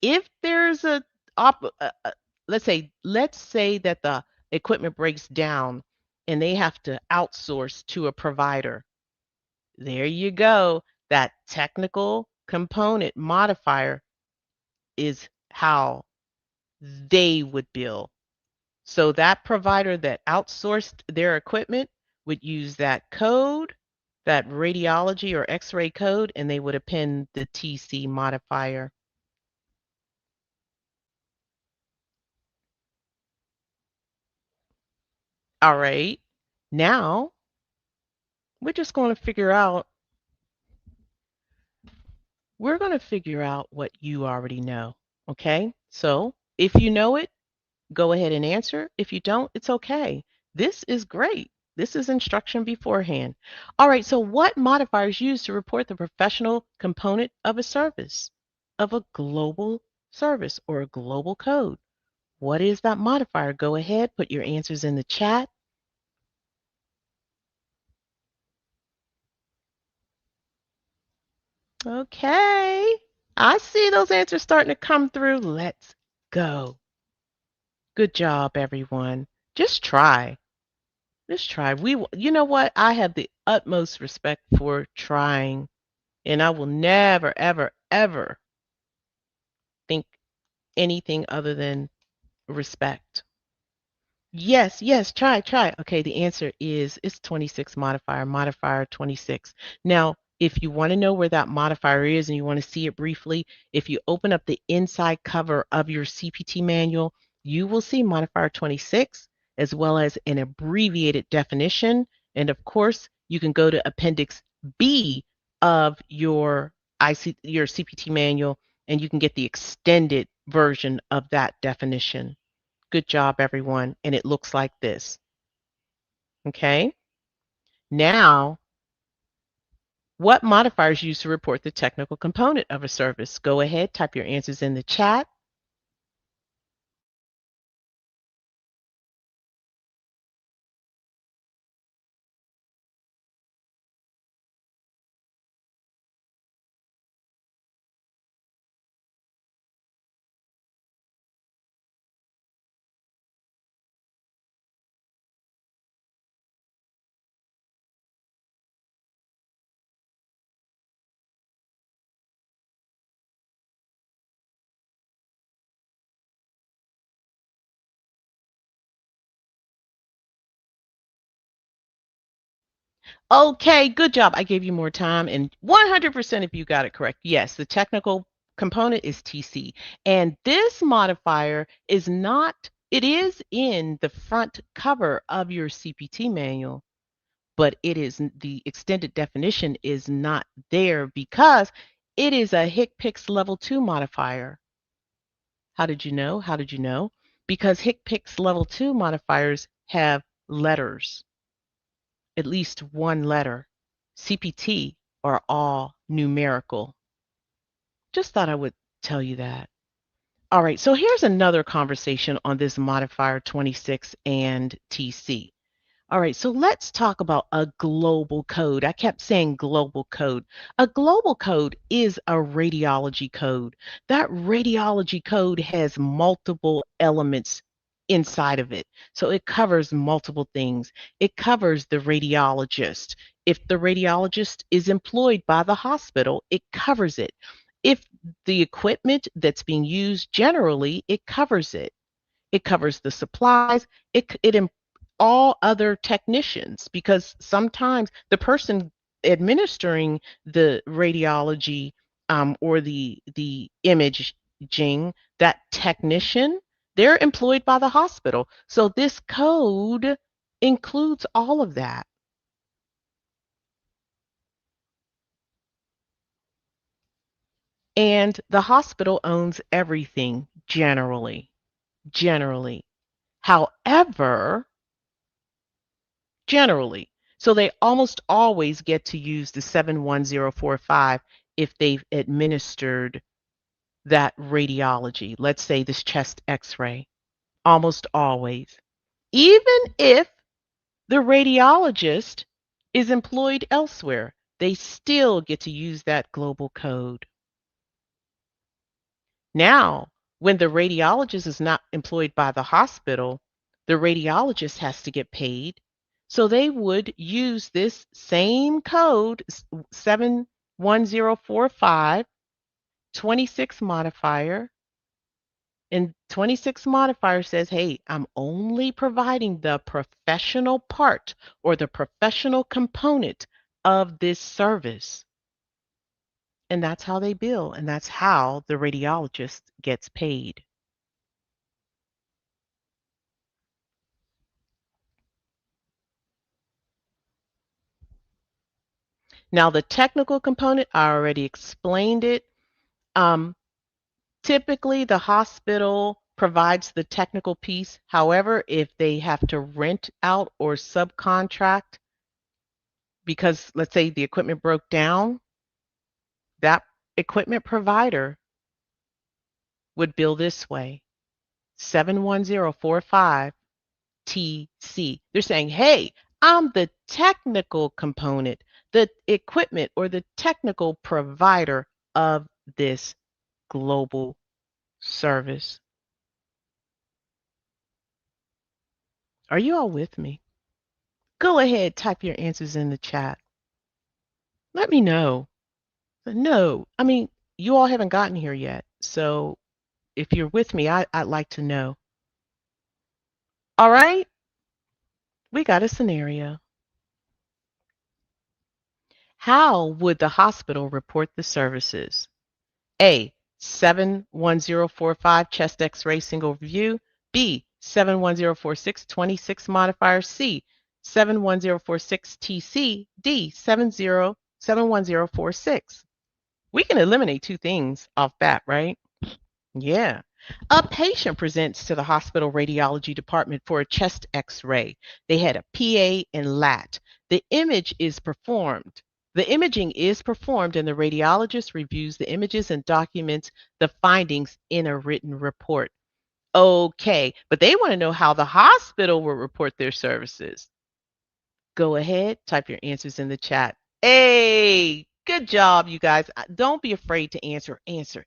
Speaker 1: if there's let's say that the equipment breaks down and they have to outsource to a provider, there you go. That technical component modifier is how they would bill. So that provider that outsourced their equipment would use that code, that radiology or x-ray code, and they would append the TC modifier. All right. Now, we're just going to figure out what you already know. Okay? So, if you know it, go ahead and answer. If you don't, it's okay. This is great. This is instruction beforehand. All right, so what modifiers used to report the professional component of a service, of a global service or a global code? What is that modifier? Go ahead, put your answers in the chat. Okay. I see those answers starting to come through. Let's go. Good job, everyone. Just try. Just try. You know what? I have the utmost respect for trying, and I will never, ever, ever think anything other than respect. Yes, yes, try, try. Okay, the answer is it's 26 modifier 26. Now, if you want to know where that modifier is and you want to see it briefly, if you open up the inside cover of your CPT manual, you will see modifier 26 as well as an abbreviated definition. And of course, you can go to Appendix B of your CPT manual and you can get the extended version of that definition. Good job, everyone. And it looks like this. Okay. Now, what modifiers used to report the technical component of a service? Go ahead, type your answers in the chat. Okay, good job. I gave you more time, and 100% of you got it correct. Yes, the technical component is TC. And this modifier is not, it is in the front cover of your CPT manual, but it is the extended definition is not there because it is a HCPCS level 2 modifier. How did you know? How did you know? Because HCPCS level 2 modifiers have letters, at least one letter. CPT are all numerical. Just thought I would tell you that. All right, so here's another conversation on this modifier 26 and TC. All right, so let's talk about a global code. I kept saying global code. A global code is a radiology code. That radiology code has multiple elements inside of it. So it covers multiple things. It covers the radiologist. If the radiologist is employed by the hospital, it covers it. If the equipment that's being used generally, it covers it. It covers the supplies. It all other technicians because sometimes the person administering the radiology or the imaging, that technician, they're employed by the hospital. So this code includes all of that. And the hospital owns everything generally. generally. However, generally, so they almost always get to use the 71045 if they've administered that radiology. Let's say this chest x-ray. Almost always. Even if the radiologist is employed elsewhere, they still get to use that global code. Now, when the radiologist is not employed by the hospital, the radiologist has to get paid. So they would use this same code, 71045, 26 modifier. And 26 modifier says, hey, I'm only providing the professional part or the professional component of this service. And that's how they bill, and that's how the radiologist gets paid. Now, the technical component, I already explained it. Um, Typically, the hospital provides the technical piece. However, if they have to rent out or subcontract because, let's say, the equipment broke down, that equipment provider would bill this way, 71045 TC. They're saying, hey, I'm the technical component, the equipment or the technical provider of this global service. Are you all with me? Go ahead, type your answers in the chat. Let me know. No, I mean, you all haven't gotten here yet. So if you're with me, I'd like to know. All right, we got a scenario. How would the hospital report the services? A, 71045 chest x-ray single view. B, 71046 26 modifier. C, 71046 TC. D, 71046. We can eliminate two things off bat, right? Yeah. A patient presents to the hospital radiology department for a chest x-ray. They had a PA and LAT. The image is performed. The imaging is performed and the radiologist reviews the images and documents the findings in a written report. Okay, but they want to know how the hospital will report their services. Go ahead, type your answers in the chat. Hey, good job, you guys. Don't be afraid to answer. Answer.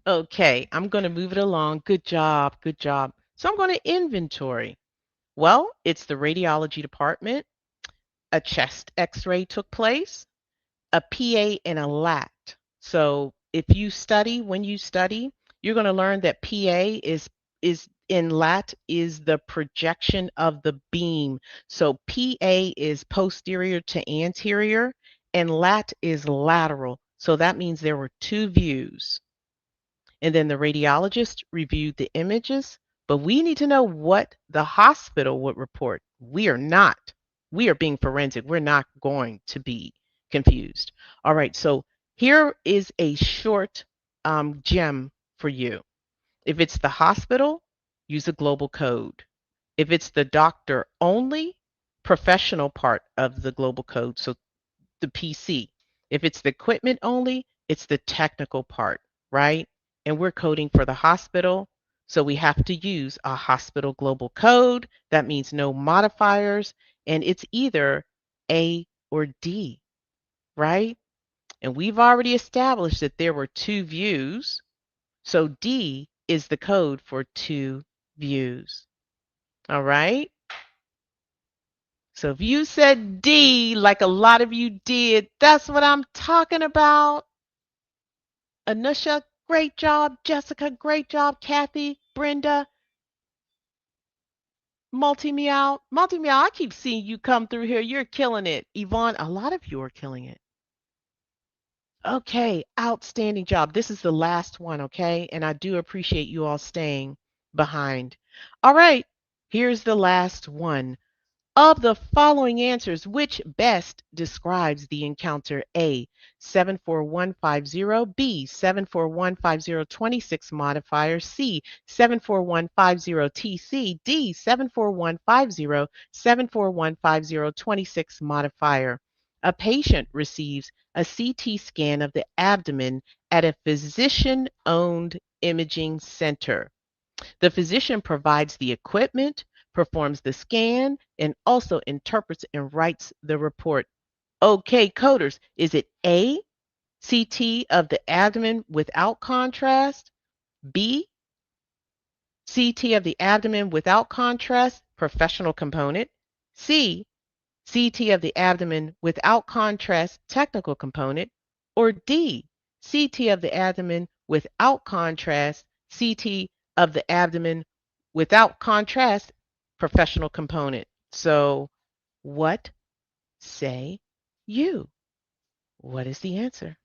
Speaker 1: Okay, I'm going to move it along. Good job. Good job. So I'm going to inventory. Well, it's the radiology department. A chest x-ray took place, a PA and a LAT. So if you study, when you study, you're going to learn that PA is in LAT is the projection of the beam. So PA is posterior to anterior and LAT is lateral. So that means there were two views. And then the radiologist reviewed the images, but we need to know what the hospital would report. We are not. We are being forensic. We're not going to be confused. All right, so here is a short gem for you. If it's the hospital, use a global code. If it's the doctor only, professional part of the global code, so the PC. If it's the equipment only, it's the technical part, right? And we're coding for the hospital. So we have to use a hospital global code. That means no modifiers. And it's either A or D, right? And we've already established that there were two views. So D is the code for two views. All right? So if you said D, like a lot of you did, that's what I'm talking about. Anusha, great job. Jessica, great job. Kathy, Brenda, Multi Meow, I keep seeing you come through here. You're killing it. Yvonne, a lot of you are killing it. Okay, outstanding job. This is the last one, okay? And I do appreciate you all staying behind. All right, here's the last one. Of the following answers, which best describes the encounter? A, 74150, B, 7415026 modifier, C, 74150TC, D, 74150 modifier. A patient receives a CT scan of the abdomen at a physician-owned imaging center. The physician provides the equipment, performs the scan, and also interprets and writes the report. Okay, coders, is it A, CT of the abdomen without contrast, B, CT of the abdomen without contrast, professional component, C, CT of the abdomen without contrast, technical component, or D, CT of the abdomen without contrast, CT of the abdomen without contrast, professional component? So, what say you? What is the answer?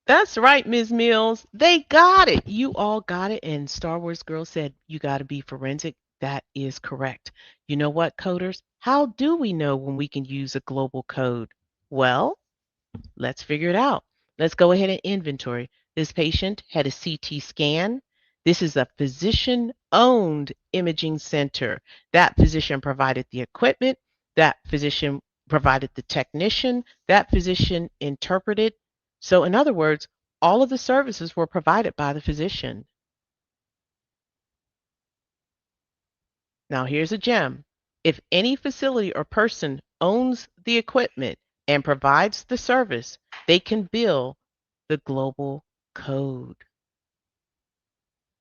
Speaker 1: That's right, Ms. Mills. They got it. You all got it. And Star Wars Girl said, you got to be forensic. That is correct. You know what, coders? How do we know when we can use a global code? Well, let's figure it out. Let's go ahead and inventory. This patient had a CT scan. This is a physician owned imaging center. That physician provided the equipment. That physician provided the technician. That physician interpreted. So, in other words, all of the services were provided by the physician. Now, here's a gem. If any facility or person owns the equipment and provides the service, they can bill the global code.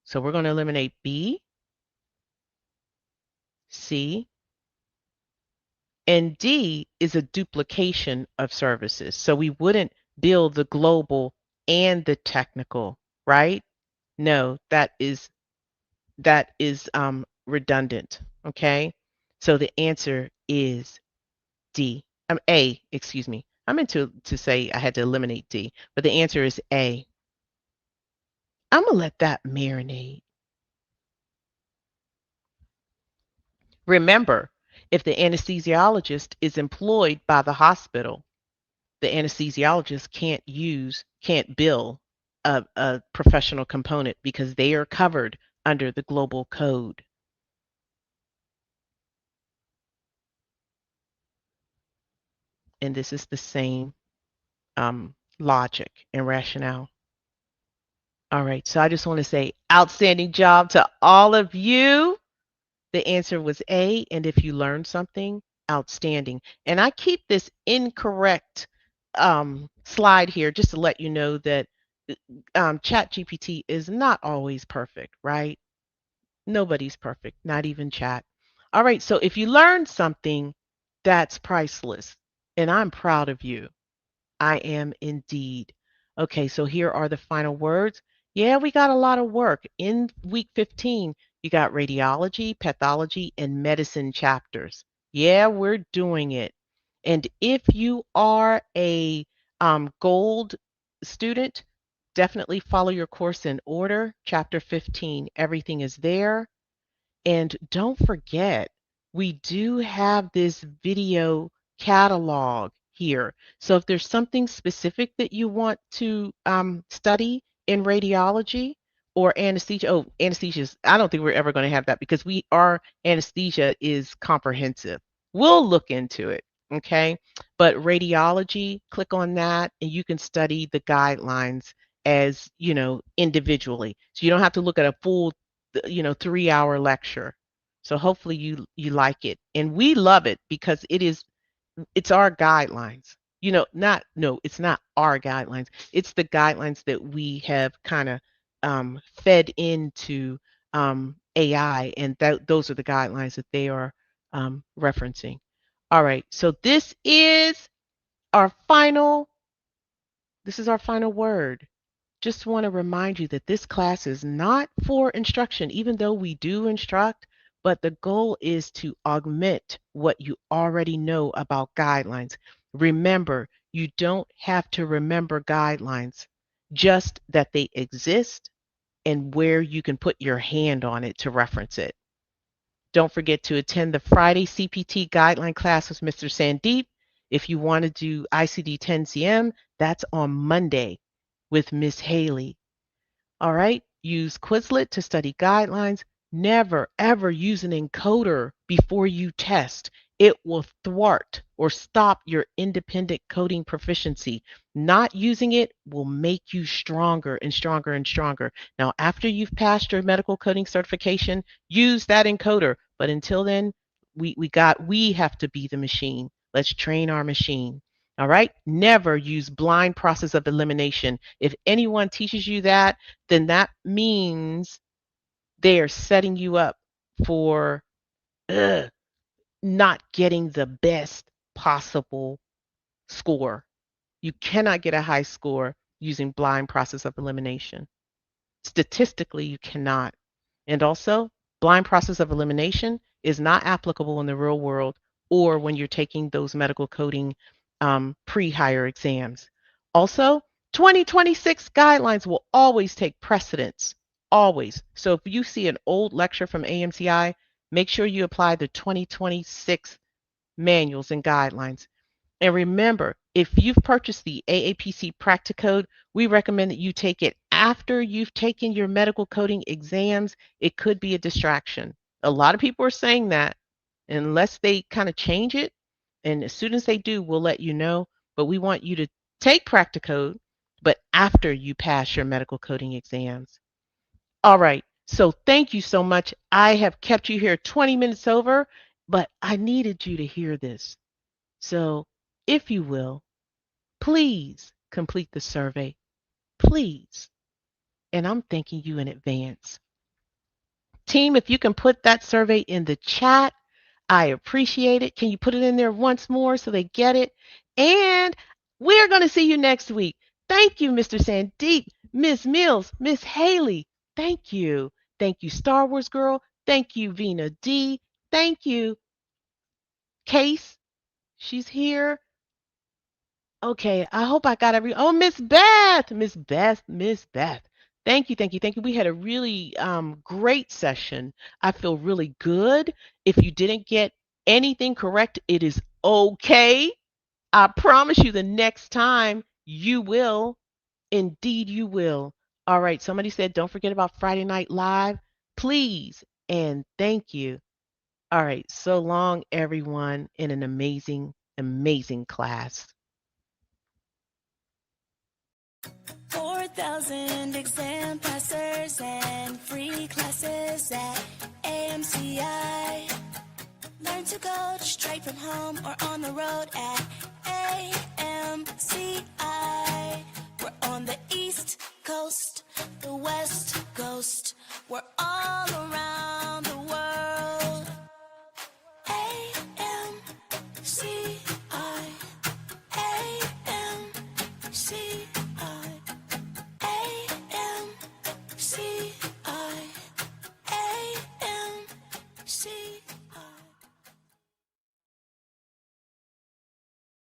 Speaker 1: So we're going to eliminate B, C, and D is a duplication of services. So we wouldn't bill the global and the technical, right? No, that is redundant. Okay. So the answer is D. A, excuse me. I meant to say I had to eliminate D, but the answer is A. I'm gonna let that marinate. Remember, if the anesthesiologist is employed by the hospital, the anesthesiologist can't bill a professional component because they are covered under the global code. And this is the same logic and rationale. All right, so I just want to say outstanding job to all of you. The answer was A, and if you learned something, outstanding. And I keep this incorrect slide here just to let you know that ChatGPT is not always perfect, right? Nobody's perfect, not even Chat. All right, so if you learned something, that's priceless, and I'm proud of you. I am indeed. Okay, so here are the final words. Yeah, we got a lot of work. In week 15, you got radiology, pathology, and medicine chapters. Yeah, we're doing it. And if you are a gold student, definitely follow your course in order. Chapter 15, everything is there. And don't forget, we do have this video catalog here. So if there's something specific that you want to study in radiology or anesthesia, oh, anesthesia, I don't think we're ever going to have that because our anesthesia is comprehensive. We'll look into it. Okay. But radiology, click on that and you can study the guidelines as, individually. So you don't have to look at a full 3-hour lecture. So hopefully you like it. And we love it because it's our guidelines. Not no, it's not our guidelines. It's the guidelines that we have kind of fed into AI, and those are the guidelines that they are referencing. All right, so this is our final This is our final word. Just want to remind you that this class is not for instruction, even though we do instruct, but the goal is to augment what you already know about guidelines. Remember, you don't have to remember guidelines, just that they exist and where you can put your hand on it to reference it. Don't forget to attend the Friday CPT guideline class with Mr. Sandeep. If you want to do ICD-10-CM, that's on Monday with Miss Haley. All right. Use Quizlet to study guidelines. Never, ever use an encoder before you test. It will thwart or stop your independent coding proficiency. Not using it will make you stronger and stronger and stronger. Now, after you've passed your medical coding certification, use that encoder. But until then, we have to be the machine. Let's train our machine. All right. Never use blind process of elimination. If anyone teaches you that, then that means they are setting you up for ugh, not getting the best possible score. You cannot get a high score using blind process of elimination. Statistically, you cannot. And also, blind process of elimination is not applicable in the real world or when you're taking those medical coding pre-hire exams. Also, 2026 guidelines will always take precedence, always. So if you see an old lecture from AMCI, make sure you apply the 2026 manuals and guidelines. And remember, if you've purchased the AAPC Practicode, we recommend that you take it after you've taken your medical coding exams. It could be a distraction. A lot of people are saying that unless they kind of change it. And as soon as they do, we'll let you know. But we want you to take Practicode, but after you pass your medical coding exams. All right. So thank you so much. I have kept you here 20 minutes over, but I needed you to hear this. So if you will, please complete the survey. Please. And I'm thanking you in advance. Team, if you can put that survey in the chat, I appreciate it. Can you put it in there once more so they get it? And we're going to see you next week. Thank you, Mr. Sandeep, Miss Mills, Miss Haley. Thank you. Thank you, Star Wars Girl. Thank you, Vina D. Thank you, Case. She's here. Okay, I hope I got oh, Miss Beth, Miss Beth, Miss Beth. Thank you, thank you, thank you. We had a really great session. I feel really good. If you didn't get anything correct, it is okay. I promise you the next time you will. Indeed, you will. All right, somebody said don't forget about Friday Night Live. Please and thank you. All right, so long, everyone, in an amazing, amazing class.
Speaker 2: 4,000 exam passers and free classes at AMCI. Learn to code straight from home or on the road at AMCI. We're on the East Coast, the West Coast. We're on